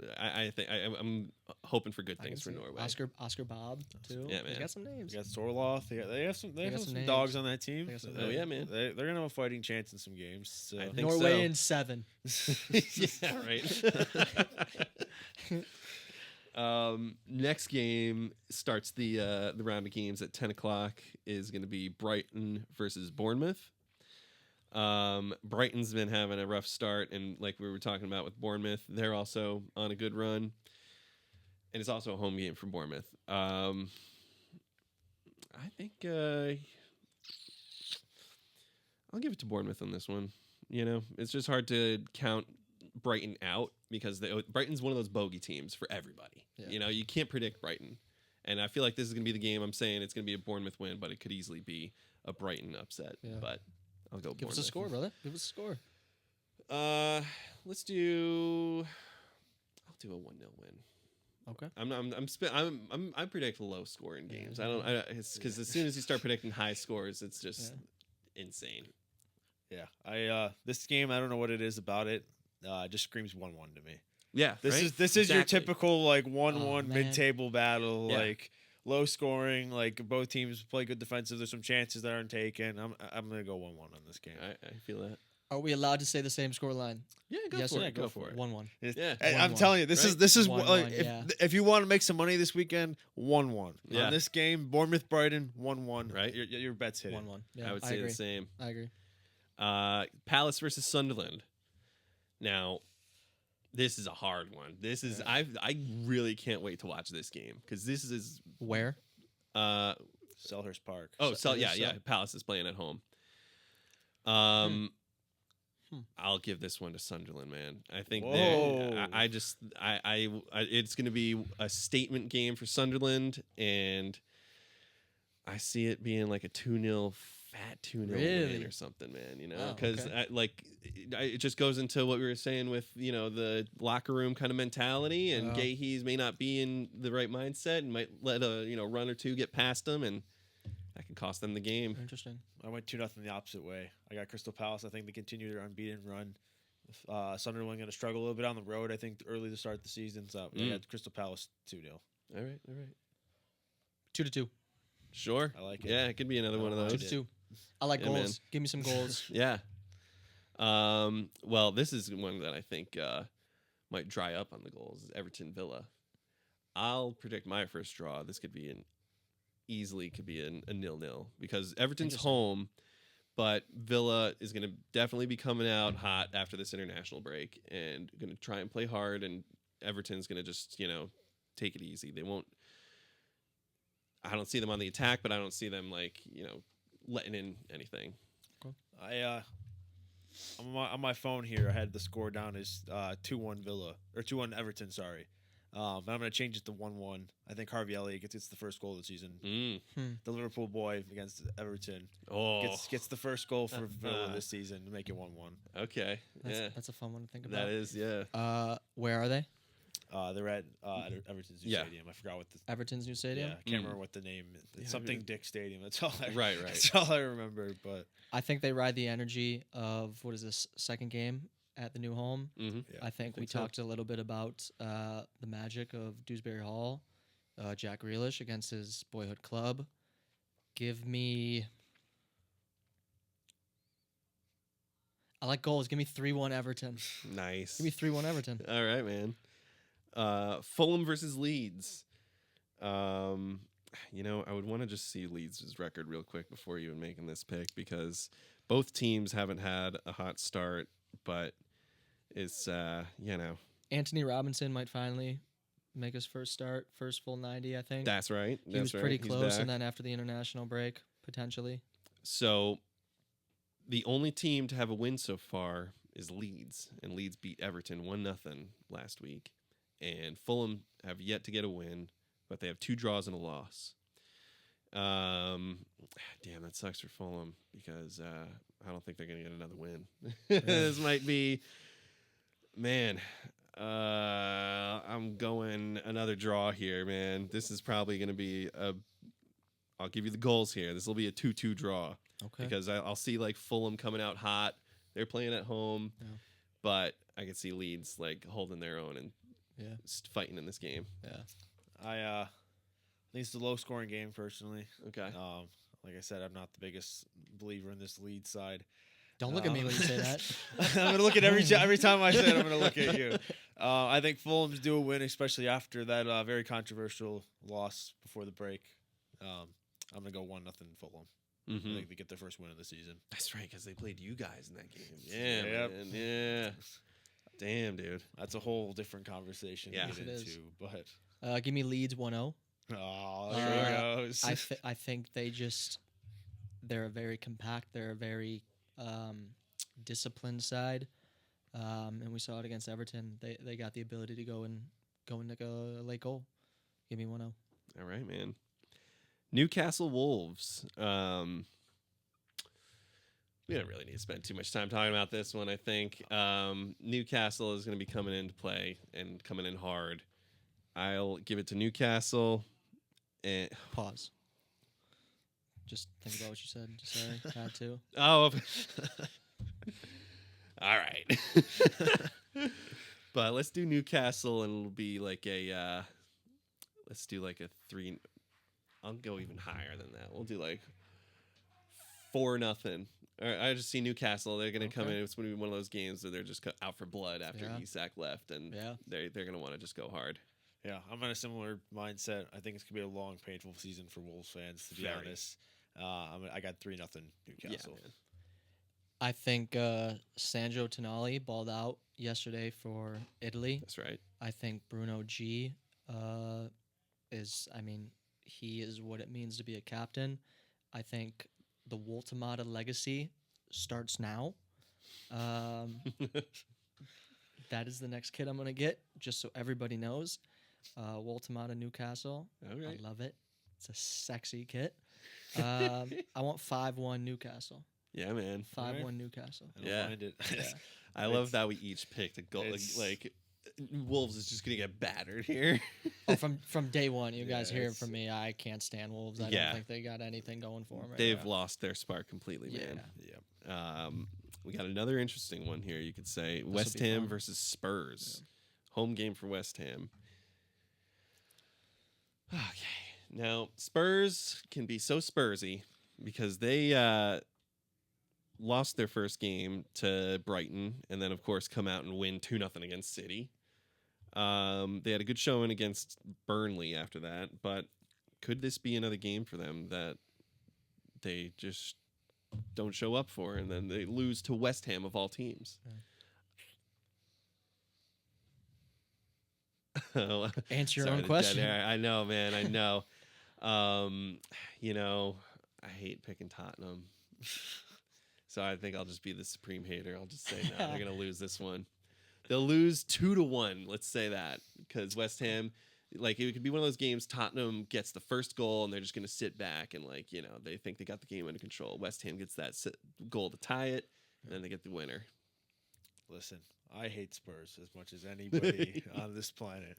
Yeah, I think I'm hoping for good I can things for see it. Norway. Oscar Bob too. Yeah, He's man. got some names. They got Sorloth. They have some got some names. dogs on that team. They got some Oh, yeah, man. They're gonna have a fighting chance in some games. So. I think Norway so. in 7. Yeah, right. Next game starts the round of games at 10 o'clock. Is going to be Brighton versus Bournemouth. Brighton's been having a rough start, and like we were talking about with Bournemouth, they're also on a good run, and it's also a home game for Bournemouth. I think I'll give it to Bournemouth on this one. It's just hard to count Brighton out because Brighton's one of those bogey teams for everybody. Yeah. You can't predict Brighton, and I feel like this is going to be the game. I'm saying it's going to be a Bournemouth win, but it could easily be a Brighton upset. Yeah. But I'll go Give Bournemouth. us a score, brother. Give us a score. Let's do. I'll do a 1-0 win. Okay. I predict low scoring Yeah. games. It's because as soon as you start predicting high scores, it's just insane. Yeah. This game, I don't know what it is about it. It just screams 1-1 to me. Yeah, This right? is your Exactly. typical 1-1 Oh, man. mid-table battle, Yeah. low scoring, both teams play good defensive. There's some chances that aren't taken. I'm gonna go 1-1 on this game. I feel that. Are we allowed to say the same score line? Yeah, go Yes for or it. no? Go for it. 1-1. Yeah. I'm 1-1. telling you, this Right? is 1-1, yeah. if you want to make some money this weekend, 1-1 Yeah. on this game. Bournemouth Brighton 1-1. Right. Your bet's hitting. 1-1. Yeah, I would say agree. the same. I agree. Palace versus Sunderland. Now, this is a hard one. This is I really can't wait to watch this game because this is Where? Selhurst Park. yeah. Palace is playing at home. I'll give this one to Sunderland, man. I think Whoa. it's going to be a statement game for Sunderland, and I see it being like a 2-0 fat 2-0 win Really? or something, man. Oh, Because okay. it just goes into what we were saying with the locker room kind of mentality, and Oh. Gahey's may not be in the right mindset and might let a run or two get past him, and that can cost them the game. Interesting. I went 2-0 the opposite way. I got Crystal Palace. I think they continue their unbeaten run. Sunderland going to struggle a little bit on the road, I think, early to start the season. So I got Crystal Palace 2-0. All right. 2-2. Sure. I like it. Yeah, it could be another one of I like those. it. 2-2. I like Yeah, goals. man. Give me some goals. Yeah. Well, this is one that I think might dry up on the goals. Everton Villa. I'll predict my first draw. This could be easily could be a 0-0 because Everton's Interesting. home, but Villa is going to definitely be coming out hot after this international break and going to try and play hard. And Everton's going to just take it easy. They won't. I don't see them on the attack, but I don't see them letting in anything. I'm on my phone here. I had the score down as 2-1 Villa or 2-1 Everton. Sorry, but I'm going to change it to 1-1. I think Harvey Elliott gets the first goal of the season. The Liverpool boy against Everton Oh, gets the first goal for Villa this season to make it 1-1. okay. Yeah, That's a fun one to think about. that is. Yeah. Where are they? They're at Everton's new Yeah. stadium. I forgot what the Everton's new stadium. yeah. I can't remember what the name is. It's Yeah, something we- Dick Stadium. That's all. Right. That's all I remember. But I think they ride the energy of what is this second game at the new home. Mm-hmm. Yeah, I think we think so. talked a little bit about the magic of Dewsbury Hall. Jack Grealish against his boyhood club. Give me. I like goals. Give me 3-1 Everton. Nice. Give me 3-1 Everton. All right, man. Fulham versus Leeds. I would want to just see Leeds' record real quick before even making this pick because both teams haven't had a hot start, but it's Anthony Robinson might finally make his first full 90, I think. that's right. He was That's pretty right. He's close, back. and then after the international break, potentially. So the only team to have a win so far is Leeds, and Leeds beat Everton 1-0 last week. And Fulham have yet to get a win, but they have 2 draws and a loss. Damn, that sucks for Fulham because I don't think they're going to get another win. This might be, man. I'm going another draw here, man. This is probably going to be I'll give you the goals here. This will be a 2-2 draw. Okay. Because I'll see like Fulham coming out hot. They're playing at home, Yeah. but I can see Leeds like holding their own and fighting in this game. Yeah. I think it's a low scoring game personally. Okay. Like I said, I'm not the biggest believer in this lead side. Don't look at me when you say that. I'm gonna look at every time I say it. I'm gonna look at you. I think Fulham's due a win, especially after that very controversial loss before the break. I'm gonna go 1-0 Fulham. Mm-hmm. I think they get their first win of the season. That's right, because they played you guys in that game. Yeah, Yep. man. Yeah. Damn, dude. That's a whole different conversation Yeah. to get It is. into. But Give me Leeds 1-0. there it goes. I think they're a very compact, they're a very disciplined side, and we saw it against Everton. They got the ability to go and like a late goal. Give me 1-0. All right, man. Newcastle Wolves. We don't really need to spend too much time talking about this one, I think. Newcastle is going to be coming into play and coming in hard. I'll give it to Newcastle. And Pause. Just think about what you said. Sorry, had to. oh, all right. But let's do Newcastle, and it'll be like let's do like a 3. I'll go even higher than that. We'll do like 4-0. All right, I just see Newcastle. They're going to come in. It's going to be one of those games where they're just out for blood after Yeah. Isak left, and they're going to want to just go hard. Yeah, I'm in a similar mindset. I think it's gonna be a long, painful season for Wolves fans. To be Very. honest, I got 3-0 Newcastle. Yeah, man. I think Sandro Tonali balled out yesterday for Italy. That's right. I think Bruno G he is what it means to be a captain. I think the Woltemata legacy starts now. That is the next kid I'm going to get, just so everybody knows. Woltemata Newcastle. All right. I love it. It's a sexy kit. I want 5-1 Newcastle. Yeah, man. 5-1 Newcastle. I don't Yeah. mind it. Yeah. I love that we each picked a goal. Like Wolves is just going to get battered here. Oh, from day one, you guys Yeah, hear it it's- from me. I can't stand Wolves. I Yeah. don't think they got anything going for them right They've now. lost their spark completely, man. Yeah. We got another interesting one here. You could say This'll West be Ham fun. versus Spurs. Home game for West Ham. Okay. Now, Spurs can be so Spursy because they lost their first game to Brighton and then, of course, come out and win 2-0 against City. They had a good showing against Burnley after that, but could this be another game for them that they just don't show up for and then they lose to West Ham of all teams? Answer your Sorry, own the question. dead air. I know, man. I know. I hate picking Tottenham. So I think I'll just be the supreme hater. I'll just say, no, they're going to lose this one. They'll lose 2-1. Let's say that. Because West Ham, like, it could be one of those games Tottenham gets the first goal and they're just going to sit back and, like, they think they got the game under control. West Ham gets that goal to tie it, and then they get the winner. Listen, I hate Spurs as much as anybody on this planet.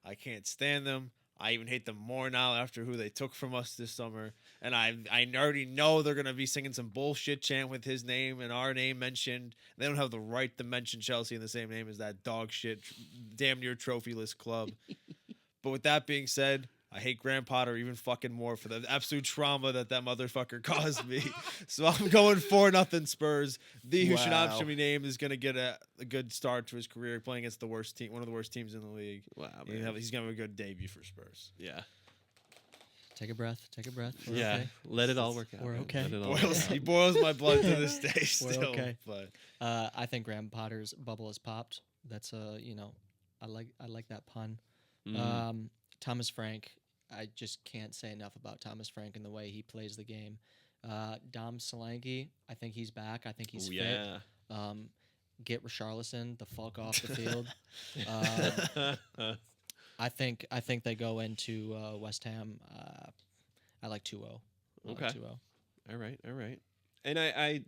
I can't stand them. I even hate them more now after who they took from us this summer. And I already know they're gonna be singing some bullshit chant with his name and our name mentioned. They don't have the right to mention Chelsea in the same name as that dog shit, damn near trophyless club. But with that being said, I hate Graham Potter even fucking more for the absolute trauma that motherfucker caused me. So I'm going 4-0 Spurs. Who should Wow. option be named, is going to get a good start to his career playing against the worst team, one of the worst teams in the league. Wow, He's man. going to have a good debut for Spurs. Yeah. Take a breath. Take a breath. We're Yeah. okay. Let it all work out. We're man. okay. Let it all work He out. boils my blood to this day We're still. okay. But I think Graham Potter's bubble has popped. That's I like that pun. Mm. Thomas Frank, I just can't say enough about Thomas Frank and the way he plays the game. Dom Solanke, I think he's back. I think he's Ooh, fit. yeah. Get Richarlison the fuck off the field. I think they go into West Ham. I like 2-0. I like Okay. 2-0. All right. And I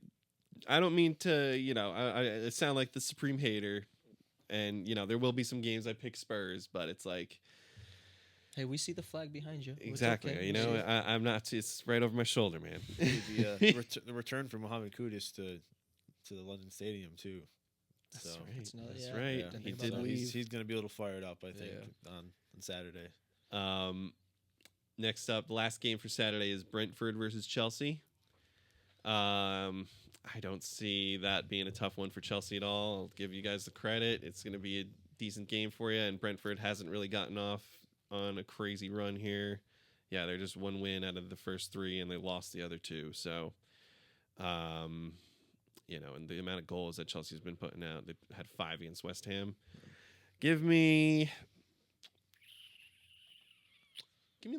don't mean to, I sound like the supreme hater, and there will be some games I pick Spurs, but it's like Hey, we see the flag behind you. It's exactly, okay. We see it. I'm not. It's right over my shoulder, man. the return for Mohamed Kudus to the London Stadium, too. That's So, right. That's another- That's yeah, right. didn't He think did about that. leave. he's going to be a little fired up, I think, Yeah. on Saturday. Next up, the last game for Saturday is Brentford versus Chelsea. I don't see that being a tough one for Chelsea at all. I'll give you guys the credit. It's going to be a decent game for you, and Brentford hasn't really gotten off on a crazy run here. Yeah, they're just one win out of the first 3, and they lost the other 2. So, and the amount of goals that Chelsea's been putting out, they had 5 against West Ham. Give me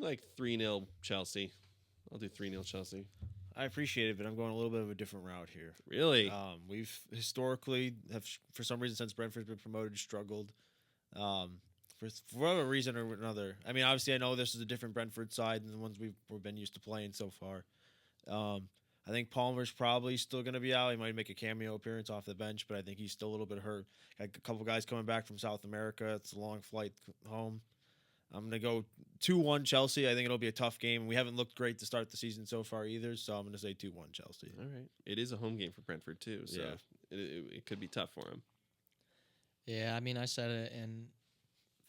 like 3-0 Chelsea. I'll do 3-0 Chelsea. I appreciate it, but I'm going a little bit of a different route here. Really? We've historically for some reason, since Brentford's been promoted, struggled. For whatever reason or another. I mean, obviously, I know this is a different Brentford side than the ones we've been used to playing so far. I think Palmer's probably still going to be out. He might make a cameo appearance off the bench, but I think he's still a little bit hurt. Got a couple guys coming back from South America. It's a long flight home. I'm going to go 2-1 Chelsea. I think it'll be a tough game. We haven't looked great to start the season so far either, so I'm going to say 2-1 Chelsea. All right. It is a home game for Brentford, too, so Yeah. it could be tough for him. Yeah, I mean, I said it in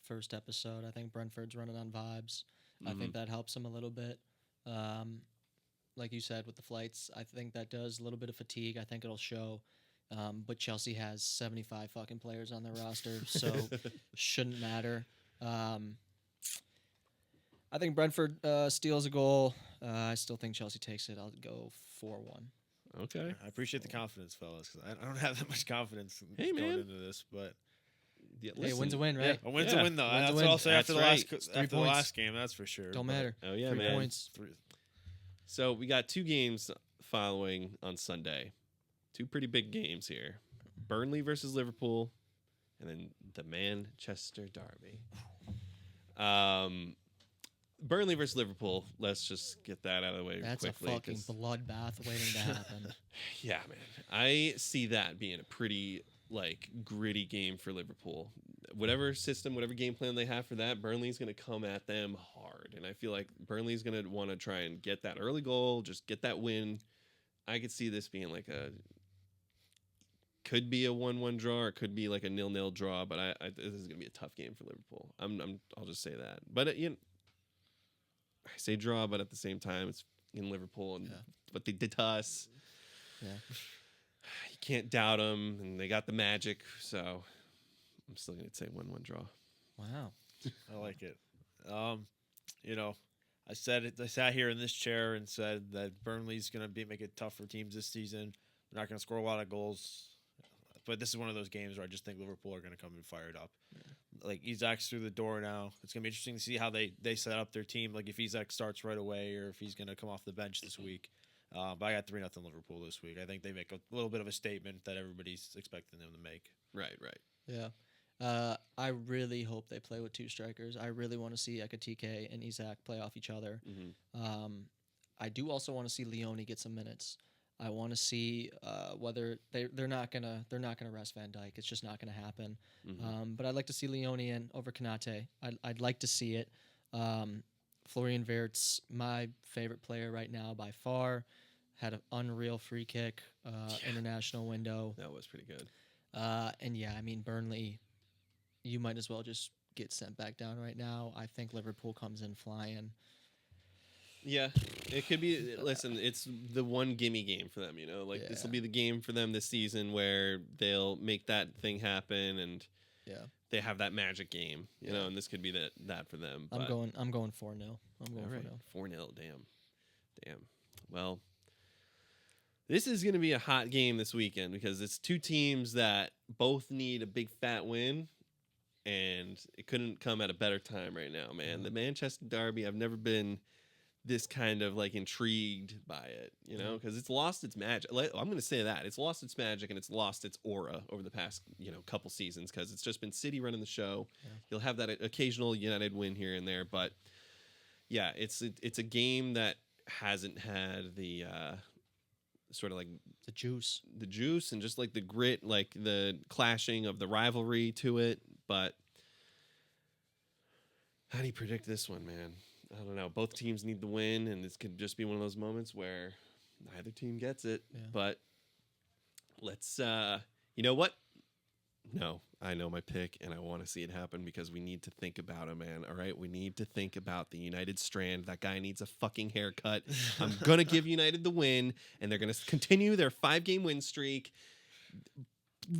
first episode. I think Brentford's running on vibes. I think that helps him a little bit. Like you said, with the flights, I think that does a little bit of fatigue. I think it'll show. But Chelsea has 75 fucking players on their roster, so shouldn't matter. I think Brentford steals a goal. I still think Chelsea takes it. I'll go 4-1. Okay. I appreciate the confidence, fellas, because I don't have that much confidence Hey, going man. into this, but Yeah, Hey, win's a listen. win, right? a win's Yeah. a win, though. Win's a That's win. what I'll say That's after the right. last 3 after the points. last game. That's for sure. Don't but matter. Oh, yeah, 3 man. points. So we got 2 games following on Sunday. 2 pretty big games here. Burnley versus Liverpool, and then the Manchester Derby. Burnley versus Liverpool. Let's just get that out of the way That's quickly. a fucking 'cause- bloodbath waiting to happen. Yeah, man. I see that being a pretty gritty game for Liverpool. Whatever system, whatever game plan they have for that, Burnley's going to come at them hard. And I feel like Burnley's going to want to try and get that early goal, just get that win. I could see this being could be a 1-1 draw or could be like a 0-0 draw, but I this is going to be a tough game for Liverpool. I'll just say that. But I say draw, but at the same time it's in Liverpool and what they did to us. Yeah. You can't doubt them, and they got the magic, so I'm still going to say 1-1 draw. Wow. I like it. I said it. I sat here in this chair and said that Burnley's going to make it tough for teams this season. They're not going to score a lot of goals, but this is one of those games where I just think Liverpool are going to come in fired up. Like Isak's through the door now. It's going to be interesting to see how they set up their team. Like if Isak starts right away or if he's going to come off the bench this week. But I got 3-0 Liverpool this week. I think they make a little bit of a statement that everybody's expecting them to make. Right. Yeah. I really hope they play with 2 strikers. I really want to see Ekatike and Isak play off each other. Mm-hmm. I do also want to see Leone get some minutes. I want to see whether they're not gonna rest Van Dijk. It's just not gonna happen. Mm-hmm. But I'd like to see Leone in over Kanate. I'd like to see it. Florian Wirtz, my favorite player right now by far, had an unreal free kick, international window. That was pretty good. And yeah, I mean, Burnley, you might as well just get sent back down right now. I think Liverpool comes in flying. Yeah, it could be. Listen, it's the one gimme game for them. Like this will Yeah. be the game for them this season where they'll make that thing happen, and Yeah, they have that magic game. You Yeah. know, and this could be that for them. I'm going 4-0. I'm going All right, 4-0. 4-0. Damn. Well, this is going to be a hot game this weekend because it's two teams that both need a big fat win, and it couldn't come at a better time right now, man. The Manchester Derby, I've never been this kind of like intrigued by it, because it's lost its magic. I'm going to say that it's lost its magic and it's lost its aura over the past, couple seasons because it's just been City running the show. Yeah. You'll have that occasional United win here and there, but yeah, it's a game that hasn't had the sort of like The juice. the juice and just like the grit, like the clashing of the rivalry to it. But how do you predict this one, man? I don't know. Both teams need the win, and this could just be one of those moments where neither team gets it. Yeah. But let's, you know what? No, I know my pick, and I want to see it happen because we need to think about it, man. All right? We need to think about the United strand. That guy needs a fucking haircut. I'm going to give United the win, and they're going to continue their 5-game win streak.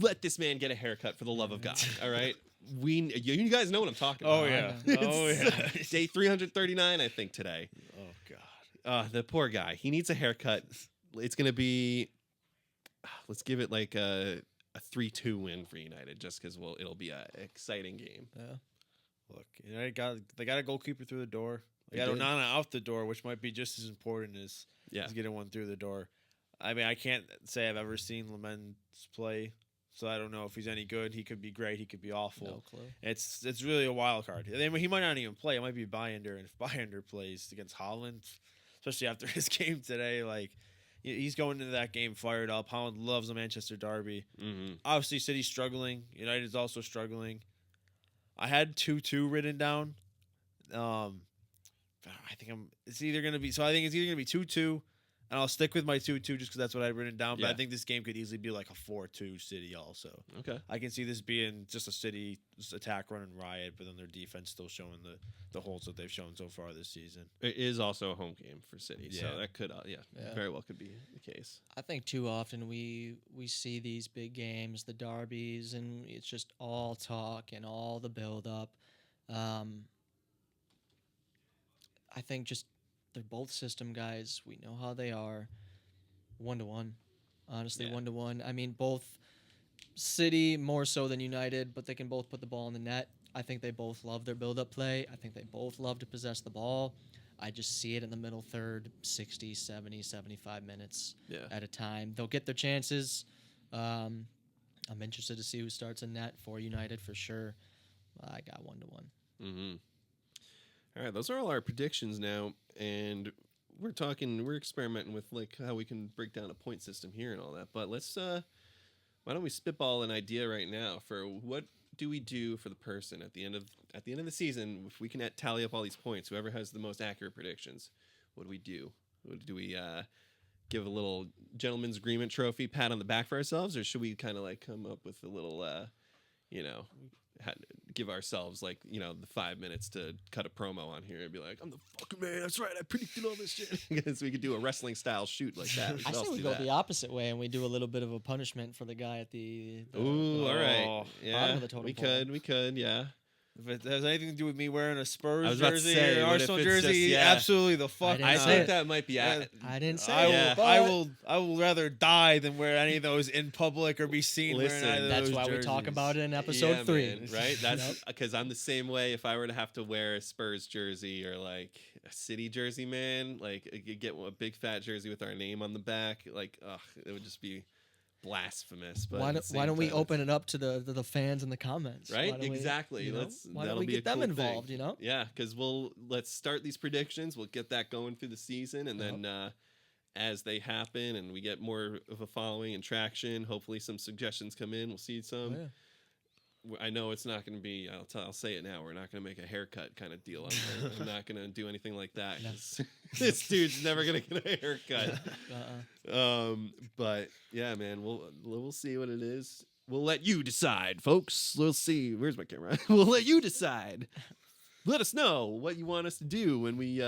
Let this man get a haircut for the love of God. All right? You guys know what I'm talking about. Oh yeah. It's, Oh yeah. Day 339, I think, today. Oh god. The poor guy. He needs a haircut. It's going to be, let's give it like a 3-2 win for United just because it'll be an exciting game. Yeah. Look, they got a goalkeeper through the door. They They got did. Onana out the door, which might be just as important as getting one through the door. I mean, I can't say I've ever seen Lamens play, so I don't know if he's any good. He could be great. He could be awful. No clue. It's really a wild card. I mean, he might not even play. It might be Bayender, and if Bayender plays against Holland, especially after his game today, like he's going into that game fired up. Holland loves the Manchester Derby. Mm-hmm. Obviously, City's struggling. United's also struggling. I had 2-2 written down. I think it's either gonna be 2-2, and I'll stick with my 2-2 just because that's what I had written down. But Yeah. I think this game could easily be like a 4-2 City also. Okay. I can see this being just a City attack running riot, but then their defense still showing the holes that they've shown so far this season. It is also a home game for City, so Yeah. that could, Yeah. very well could be the case. I think too often we see these big games, the derbies, and it's just all talk and all the build up. I think just they're both system guys. We know how they are. 1-1. Honestly, Yeah. 1-1. I mean, both City more so than United, but they can both put the ball in the net. I think they both love their build-up play. I think they both love to possess the ball. I just see it in the middle third, 60, 70, 75 minutes Yeah. at a time. They'll get their chances. I'm interested to see who starts in net for United for sure. I got 1-1. Mm-hmm. All right, those are all our predictions now, and we're experimenting with like how we can break down a point system here and all that. But let's why don't we spitball an idea right now for what do we do for the person at the end of the season if we can tally up all these points? Whoever has the most accurate predictions, what do we do? Do we give a little gentleman's agreement trophy pat on the back for ourselves, or should we kind of like come up with a little give ourselves like the 5 minutes to cut a promo on here and be like, I'm the fucking man, that's right, I predicted all this shit. Because we could do a wrestling style shoot like that. I say we go the opposite way and we do a little bit of a punishment for the guy at the Ooh, all right, Oh, yeah, of the totem we pole. could, yeah. If it has anything to do with me wearing a I Spurs was about to jersey say, or an what if Arsenal it's jersey, just- yeah. absolutely the fuck didn't I say think it. that might be. I didn't say I it, Yeah. will, but I will rather die than wear any of those in public or be seen Listen, wearing either of that's those why we talk jerseys. about it in episode 3. man, right? That's because I'm the same way. If I were to have to wear a Spurs jersey or like a City jersey, man, like I could get a big fat jersey with our name on the back, like, it would just be blasphemous. But Why at the don't, same why don't we time, open it up to the fans in the comments? Right? Why don't we, Exactly. why that'll don't we be get a them cool thing. involved? Yeah, because let's start these predictions. We'll get that going through the season, and then as they happen, and we get more of a following and traction, hopefully some suggestions come in. We'll see some. Oh, yeah. I know it's not going to be. I'll say it now. We're not going to make a haircut kind of deal. I'm not going to do anything like that. 'Cause this dude's never going to get a haircut. But yeah, man, we'll see what it is. We'll let you decide, folks. We'll see. Where's my camera? We'll let you decide. Let us know what you want us to do when we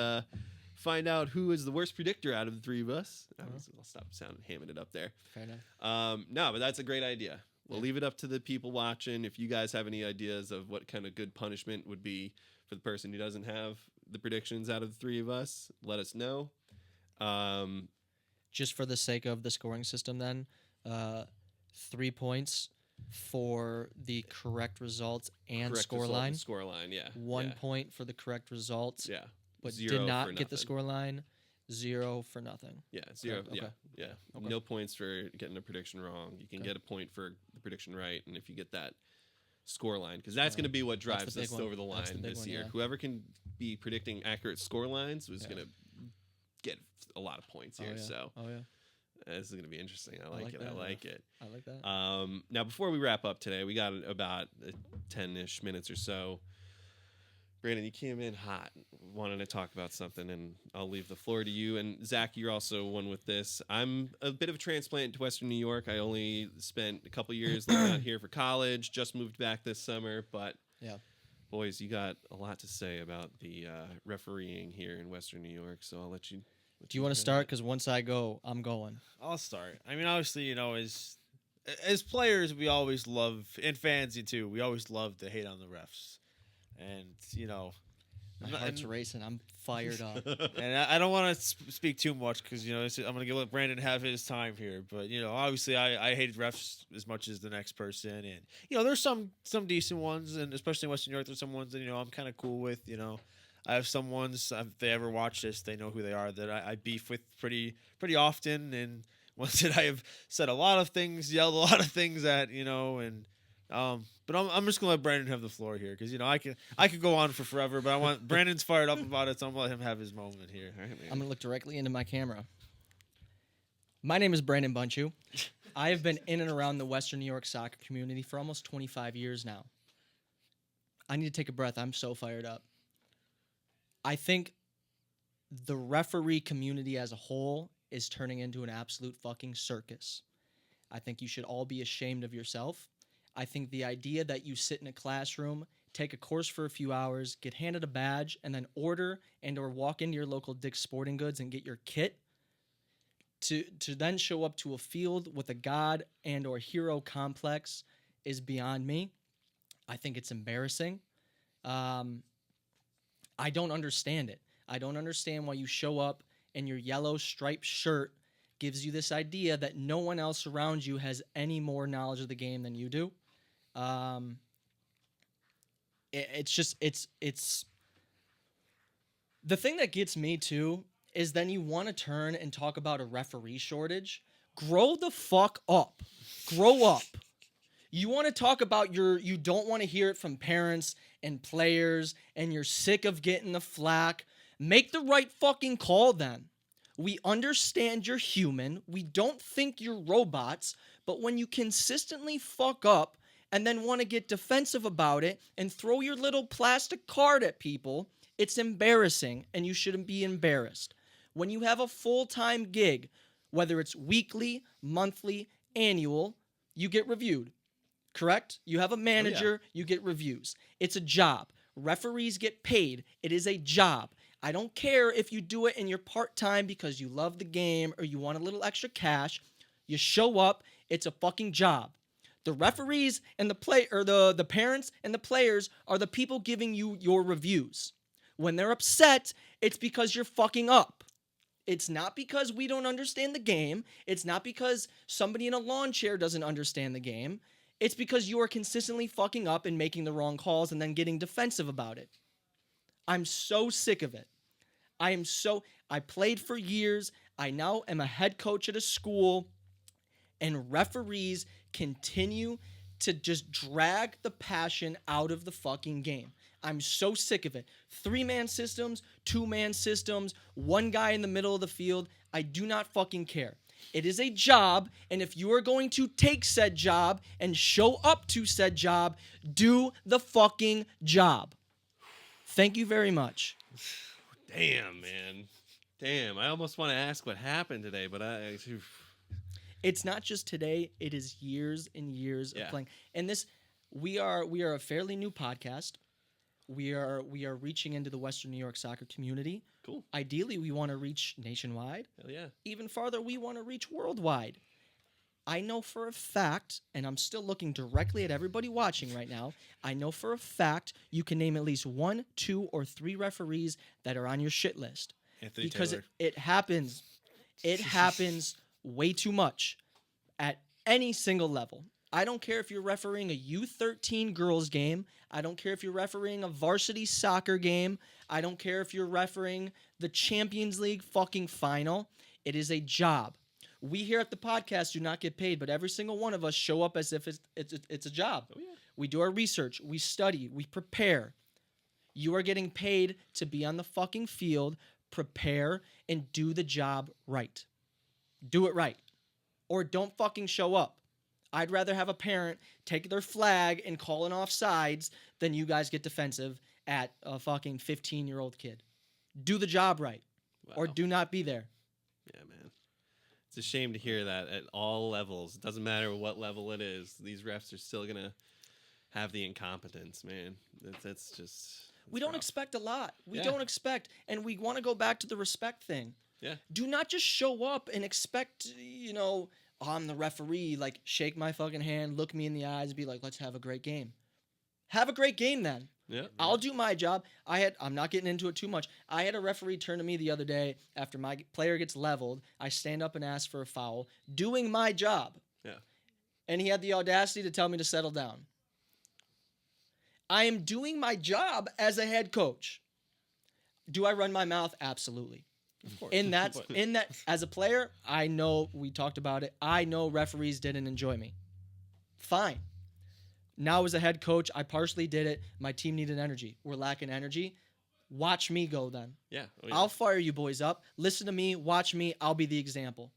find out who is the worst predictor out of the three of us. I'll stop hamming it up there. Fair enough. No, but that's a great idea. We'll leave it up to the people watching. If you guys have any ideas of what kind of good punishment would be for the person who doesn't have the predictions out of the three of us, let us know. Just for the sake of the scoring system, then 3 points for the correct results and scoreline. Scoreline, yeah. 1 point for the correct results. Yeah. But 0 did for not get the nothing. scoreline. 0 for nothing. Yeah, 0. Okay. Yeah. Okay. No points for getting a prediction wrong. You can get a point for the prediction right, and if you get that score line, because that's going to be what drives the us big one. over the That's the line big this one, year. yeah. Whoever can be predicting accurate score lines was going to get a lot of points here. So Oh yeah. this is going to be interesting. I like it. that, I yeah. like it. I like that. Now, before we wrap up today, we got about 10-ish minutes or so. Brandon, you came in hot, wanting to talk about something, and I'll leave the floor to you. And Zach, you're also one with this. I'm a bit of a transplant to Western New York. I only spent a couple years living out here for college, just moved back this summer. But, boys, you got a lot to say about the refereeing here in Western New York, so I'll let you. Do you want to start? Because once I go, I'm going. I'll start. I mean, obviously, you know, as players, we always love, and fans too, we always love to hate on the refs. And, you know, My heart's racing. I'm fired up. and I don't want to speak too much because, you know, I'm going to let Brandon have his time here. But, you know, obviously I hated refs as much as the next person. And, you know, there's some decent ones, and especially in Western New York, there's some ones that, you know, I'm kind of cool with, you know. I have some ones, if they ever watch this, they know who they are, that I beef with pretty often. And ones that I have said a lot of things, yelled a lot of things at, you know, and but I'm just gonna let Brandon have the floor here because, you know, I could go on for forever, but I want Brandon's fired up about it, so I'm gonna let him have his moment here. All right, man. I'm going to look directly into my camera. My name is Brandon Bunchu. I have been in and around the Western New York soccer community for almost 25 years now. I need to take a breath. I'm so fired up. I think the referee community as a whole is turning into an absolute fucking circus. I think you should all be ashamed of yourself. I think the idea that you sit in a classroom, take a course for a few hours, get handed a badge, and then order and or walk into your local Dick's Sporting Goods and get your kit to then show up to a field with a god and or hero complex is beyond me. I think it's embarrassing. I don't understand it. I don't understand why you show up in your yellow striped shirt gives you this idea that no one else around you has any more knowledge of the game than you do. It's the thing that gets me too is then you want to turn and talk about a referee shortage. Grow the fuck up. Grow up. You want to talk about you don't want to hear it from parents and players and you're sick of getting the flack. Make the right fucking call then. We understand you're human. We don't think you're robots. But when you consistently fuck up and then want to get defensive about it and throw your little plastic card at people, it's embarrassing and you shouldn't be embarrassed. When you have a full-time gig, whether it's weekly, monthly, annual, you get reviewed. Correct? You have a manager, you get reviews. It's a job. Referees get paid. It is a job. I don't care if you do it in your part-time because you love the game or you want a little extra cash. You show up. It's a fucking job. The referees and the parents and the players are the people giving you your reviews. When they're upset, it's because you're fucking up. It's not because we don't understand the game. It's not because somebody in a lawn chair doesn't understand the game. It's because you are consistently fucking up and making the wrong calls and then getting defensive about it. I'm so sick of it. I played for years. I now am a head coach at a school, and referees continue to just drag the passion out of the fucking game. I'm so sick of it. 3-man systems, 2-man systems, one guy in the middle of the field. I do not fucking care. It is a job, and if you are going to take said job and show up to said job, do the fucking job. Thank you very much. Damn, man. Damn. I almost want to ask what happened today, but It's not just today, it is years and years Yeah. of playing. And this we are a fairly new podcast. We are reaching into the Western New York soccer community. cool. Ideally, we want to reach nationwide. Hell yeah. Even farther, we want to reach worldwide. I know for a fact, and I'm still looking directly at everybody watching right now, I know for a fact you can name at least 1, 2, or 3 referees that are on your shit list. Anthony Because Taylor. it happens. It happens way too much at any single level. I don't care if you're refereeing a U13 girls game. I don't care if you're refereeing a varsity soccer game. I don't care if you're refereeing the Champions League fucking final. It is a job. We here at the podcast do not get paid, but every single one of us show up as if it's a job. Oh, yeah. We do our research. We study. We prepare. You are getting paid to be on the fucking field, prepare, and do the job right. Do it right. Or don't fucking show up. I'd rather have a parent take their flag and call an offsides than you guys get defensive at a fucking 15-year-old kid. Do the job right. Or Wow. do not be there. Yeah, man. It's a shame to hear that at all levels. It doesn't matter what level it is. These refs are still going to have the incompetence, man. That's just... We it's don't rough. expect a lot. We Yeah. don't expect, and we want to go back to the respect thing. Yeah. Do not just show up and expect, I'm the referee, like shake my fucking hand, look me in the eyes, and be like, let's have a great game. Have a great game then. Yeah. I'll do my job. I'm not getting into it too much. I had a referee turn to me the other day after my player gets leveled. I stand up and ask for a foul, doing my job. Yeah. And he had the audacity to tell me to settle down. I am doing my job as a head coach. Do I run my mouth? Absolutely. Of course. In that, But- as a player, I know we talked about it. I know referees didn't enjoy me. Fine. Now as a head coach, I partially did it. My team needed energy. We're lacking energy. Watch me go then. Yeah. Oh, yeah. I'll fire you boys up. Listen to me. Watch me. I'll be the example.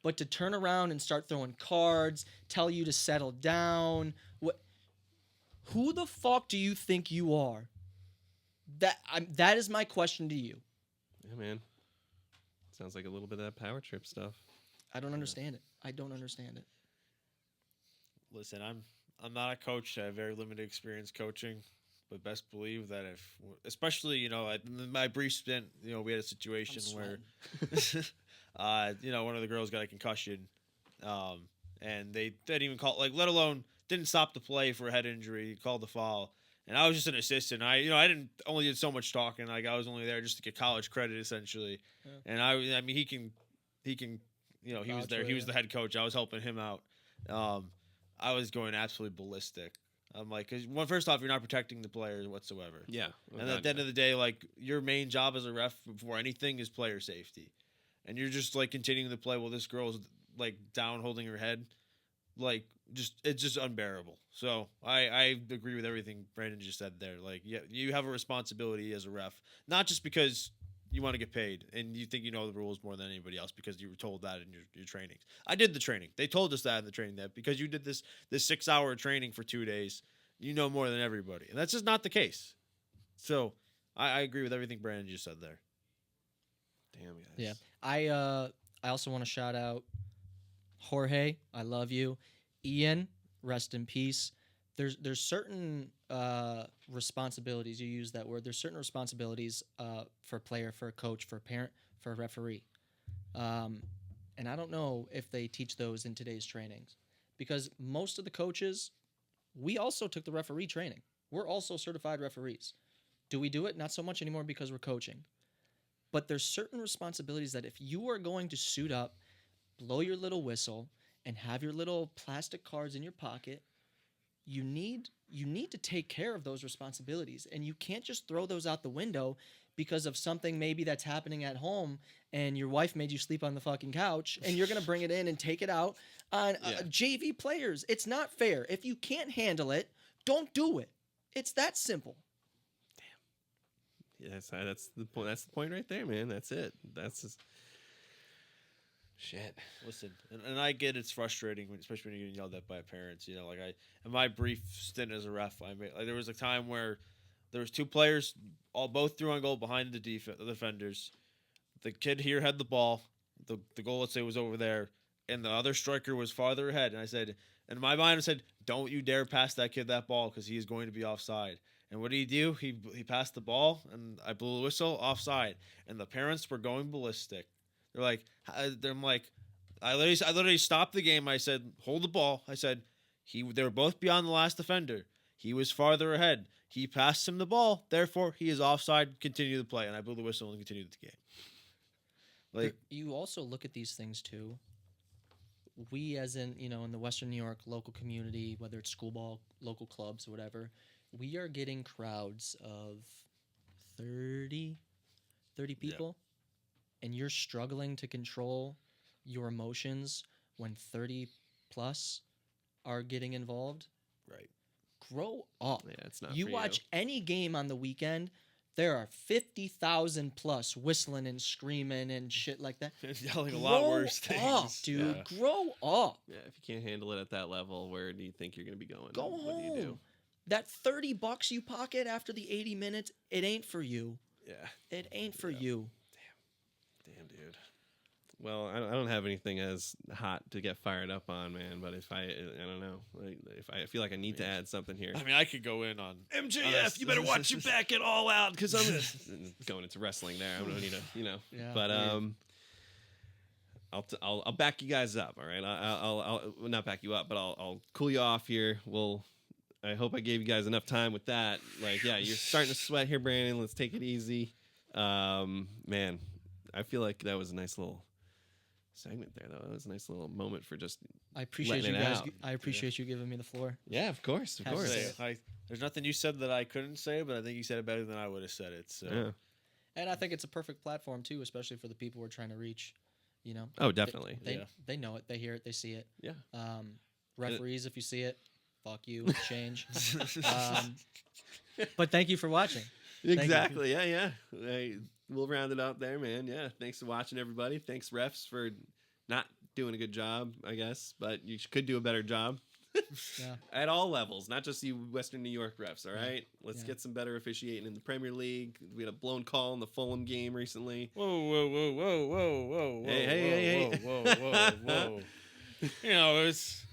But to turn around and start throwing cards, tell you to settle down, who the fuck do you think you are? That is my question to you. Yeah, man. Sounds like a little bit of that power trip stuff. I don't understand it. I don't understand it. Listen, I'm not a coach. I have very limited experience coaching, but best believe that especially in my brief stint, we had a situation where, one of the girls got a concussion, and they didn't even call, let alone didn't stop the play for a head injury, called the foul. And I was just an assistant. I didn't only did so much talking. Like I was only there just to get college credit essentially. Yeah. And I mean he can he was Vouch there. for He was you. the head coach. I was helping him out. I was going absolutely ballistic. I'm like, first off, you're not protecting the players whatsoever. Yeah. And at the end of the day, your main job as a ref before anything is player safety. And you're just continuing to play while this girl's down holding her head. It's just unbearable. So I agree with everything Brandon just said there. You have a responsibility as a ref, not just because you want to get paid and you think you know the rules more than anybody else because you were told that in your trainings. I did the training. They told us that in the training, that because you did this 6-hour training for 2 days, you know more than everybody. And that's just not the case. So I agree with everything Brandon just said there. Damn, guys. Yeah. I also want to shout out Jorge. I love you. Ian, rest in peace. There's certain responsibilities. You use that word. There's certain responsibilities for a player, for a coach, for a parent, for a referee. And I don't know if they teach those in today's trainings, because most of the coaches, we also took the referee training. We're also certified referees. Do we do it? Not so much anymore because we're coaching. But there's certain responsibilities that if you are going to suit up, blow your little whistle, and have your little plastic cards in your pocket, you need to take care of those responsibilities. And you can't just throw those out the window because of something maybe that's happening at home and your wife made you sleep on the fucking couch and you're going to bring it in and take it out on Yeah. JV players. It's not fair. If you can't handle it, don't do it. It's that simple. Yeah, that's the point. That's the point right there, man. That's it. That's just... Shit. Listen, and I get it's frustrating, especially when you're getting yelled at by parents. You know, like in my brief stint as a ref, there was a time where there was two players, both threw on goal behind the defenders. The kid here had the ball. The goal, let's say, was over there, and the other striker was farther ahead. And I said, in my mind, I said, don't you dare pass that kid that ball because he is going to be offside. And what did he do? He passed the ball, and I blew a whistle, offside. And the parents were going ballistic. I'm like, I literally stopped the game. I said, hold the ball. I said, they were both beyond the last defender. He was farther ahead. He passed him the ball. Therefore, he is offside. Continue the play. And I blew the whistle and continued the game. Like, you also look at these things too. We, as in, in the Western New York local community, whether it's school ball, local clubs, whatever, we are getting crowds of 30 people, and you're struggling to control your emotions when 30 plus are getting involved. right. Grow up. Yeah, it's not. You for watch any game on the weekend, there are 50,000 plus whistling and screaming and shit like that. Yelling a lot worse Grow things. up, dude. Yeah. Grow up. Yeah, if you can't handle it at that level, where do you think you're going to be going? Go What do you do? home. That $30 you pocket after the 80 minutes, it ain't for you. Yeah. It ain't for Yeah. you. Damn, dude. Well, I don't have anything as hot to get fired up on, man. But if I don't know, like, if I feel like I need to add something here. I mean, I could go in on MJF, you better watch your back at all out because I'm going into wrestling there. I don't need to, Yeah. But I'll back you guys up. All right, I'll not back you up, but I'll cool you off here. I hope I gave you guys enough time with that. Like, yeah, you're starting to sweat here, Brandon. Let's take it easy. Man, I feel like that was a nice little segment there, though. That was a nice little moment for just. I appreciate letting you it guys. out. I appreciate you giving me the floor. Yeah, of course, of Have to course. say there's nothing you said that I couldn't say, but I think you said it better than I would have said it. So Yeah. And I think it's a perfect platform too, especially for the people we're trying to reach. Oh, definitely. They know it. They hear it. They see it. Yeah. Referees, if you see it, fuck you. Change. But thank you for watching. you. Exactly. Yeah. Hey, we'll round it up there, man. Yeah. Thanks for watching, everybody. Thanks, refs, for not doing a good job, I guess, but you could do a better job. Yeah. At all levels, not just you Western New York refs, all right? Let's Yeah. get some better officiating in the Premier League. We had a blown call in the Fulham game recently. Whoa. Hey. Whoa. It's.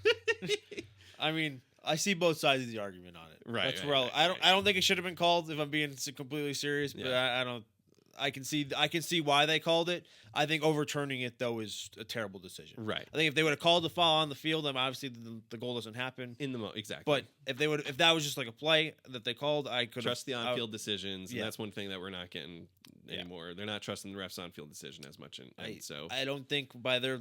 I mean, I see both sides of the argument on it. Right, That's right, where right, I don't think it should have been called. If I'm being completely serious, but Yeah. I don't. I can see why they called it. I think overturning it though is a terrible decision. Right. I think if they would have called the foul on the field, then obviously the goal doesn't happen. Exactly. But if that was just like a play that they called, I could trust the on-field decisions, and yeah. that's one thing that we're not getting anymore. They're not trusting the refs' on-field decision as much, and so I don't think by their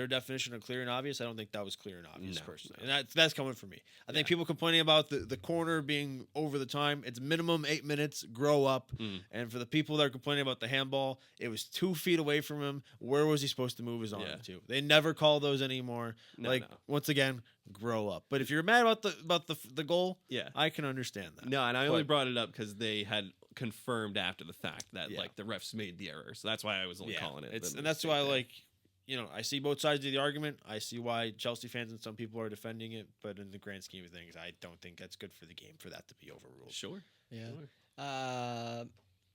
definition of clear and obvious, I don't think that was clear and obvious No, personally, no. and that's coming from me. I think people complaining about the corner being over the time. It's minimum 8 minutes. Grow up. And for the people that are complaining about the handball, it was 2 feet away from him. Where was he supposed to move his arm to? They never call those anymore. No. Once again, grow up. But if you're mad about the goal, Yeah. I can understand that. No, and I only brought it up because they had confirmed after the fact that Yeah. like the refs made the error, so that's why I was only calling it. And the that's mistake why, there. I see both sides of the argument. I see why Chelsea fans and some people are defending it, but in the grand scheme of things, I don't think that's good for the game for that to be overruled. Sure. Yeah. Sure.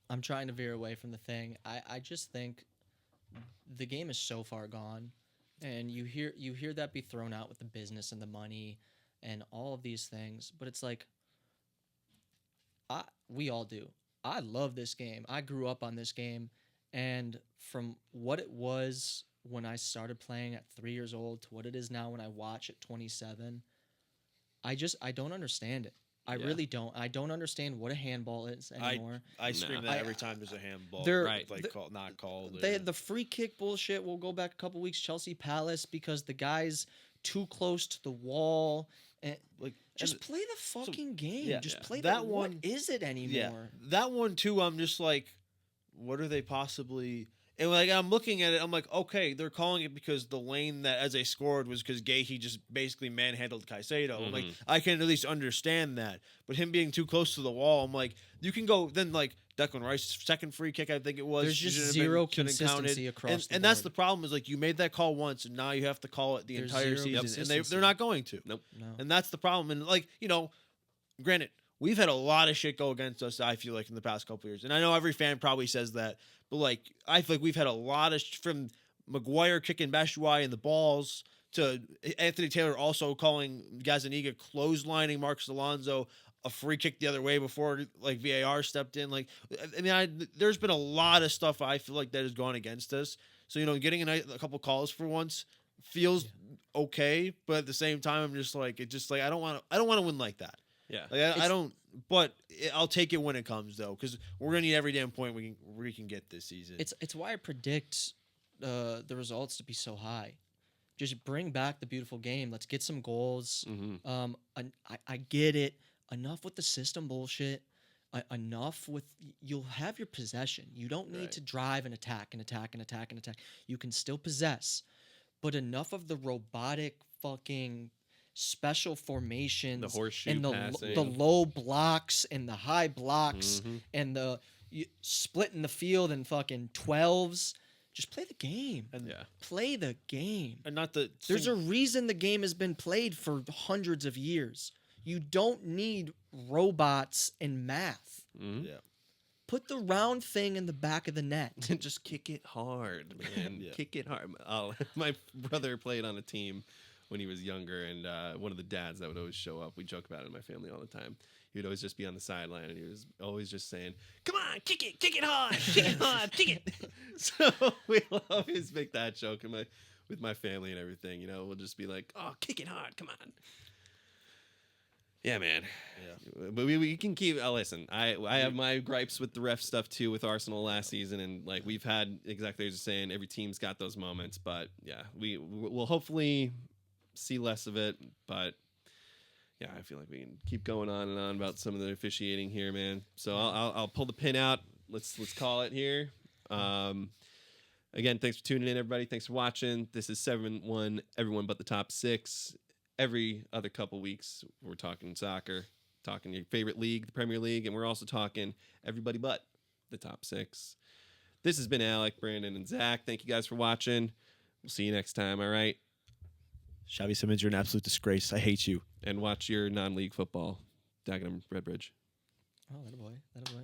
I'm trying to veer away from the thing. I just think the game is so far gone, and you hear that be thrown out with the business and the money and all of these things, but it's like we all do. I love this game. I grew up on this game, and from what it was when I started playing at 3 years old to what it is now when I watch at 27, I don't understand it. I Yeah. really don't. I don't understand what a handball is anymore. I scream No. that every time there's a handball. They're- Right. Not called. The free kick bullshit will go back a couple weeks. Chelsea Palace because the guy's too close to the wall, and just play the fucking game. yeah. Just play That that one- What is it anymore? That one too. I'm just like, what are they possibly? And like I'm looking at it, I'm like, okay, they're calling it because the lane that as they scored was because Gahey just basically manhandled Caicedo. I'm like, I can at least understand that. But him being too close to the wall, I'm like, you can go then like Declan Rice's second free kick, I think it was. There's just shouldn't have zero shouldn't have counted. consistency across the And that's board. the problem is like you made that call once and now you have to call it the There's entire zero season, and consistency. they're not going to. Nope. No. And that's the problem. And like granted, we've had a lot of shit go against us. I feel like in the past couple years, and I know every fan probably says that, but like I feel like we've had a lot of from Maguire kicking Batshuayi in the balls to Anthony Taylor also calling Gazaniga clotheslining Marcus Alonso a free kick the other way before like VAR stepped in. Like I mean, there's been a lot of stuff I feel like that has gone against us. So getting a couple calls for once feels okay, but at the same time, I'm just like I don't want to win like that. Yeah. Like I don't, but I'll take it when it comes though, because we're gonna need every damn point we can get this season. It's why I predict the results to be so high. Just bring back the beautiful game. Let's get some goals. Mm-hmm. I get it. Enough with the system bullshit. Enough with you'll have your possession. You don't need Right. to drive and attack and attack and attack and attack. You can still possess, but enough of the robotic fucking special formations, The horseshoe and the passing. low blocks and the high blocks Mhm. and the splitting the field in fucking 12s. Just play the game. and Yeah. Play the game. and not the There's a reason the game has been played for hundreds of years. You don't need robots and math. Mhm. Yeah. Put the round thing in the back of the net. Just kick it hard, man. Yeah. Kick it hard. My brother played on a team when he was younger, and one of the dads that would always show up. We joke about it in my family all the time. He would always just be on the sideline, and he was always just saying, "Come on, kick it hard, kick it hard, kick it." So we'll always make that joke with my family and everything. We'll just be like, "Oh, kick it hard, come on." Yeah, man. Yeah. But we can keep. Listen, I have my gripes with the ref stuff too with Arsenal last season, and like we've had exactly as you're saying, every team's got those moments. But yeah, we'll hopefully see less of it. But yeah, I feel like we can keep going on and on about some of the officiating here, man. So I'll pull the pin out. Let's call it here. Again, thanks for tuning in, everybody. Thanks for watching. This is 7-1, everyone but the top 6. Every other couple weeks, we're talking soccer, talking your favorite league, the Premier League, and we're also talking everybody but the top 6. This has been Alec, Brandon, and Zach. Thank you guys for watching. We'll see you next time, all right? Xavi Simmons, you're an absolute disgrace. I hate you. And watch your non-league football, Dagenham Redbridge. Oh, that a boy.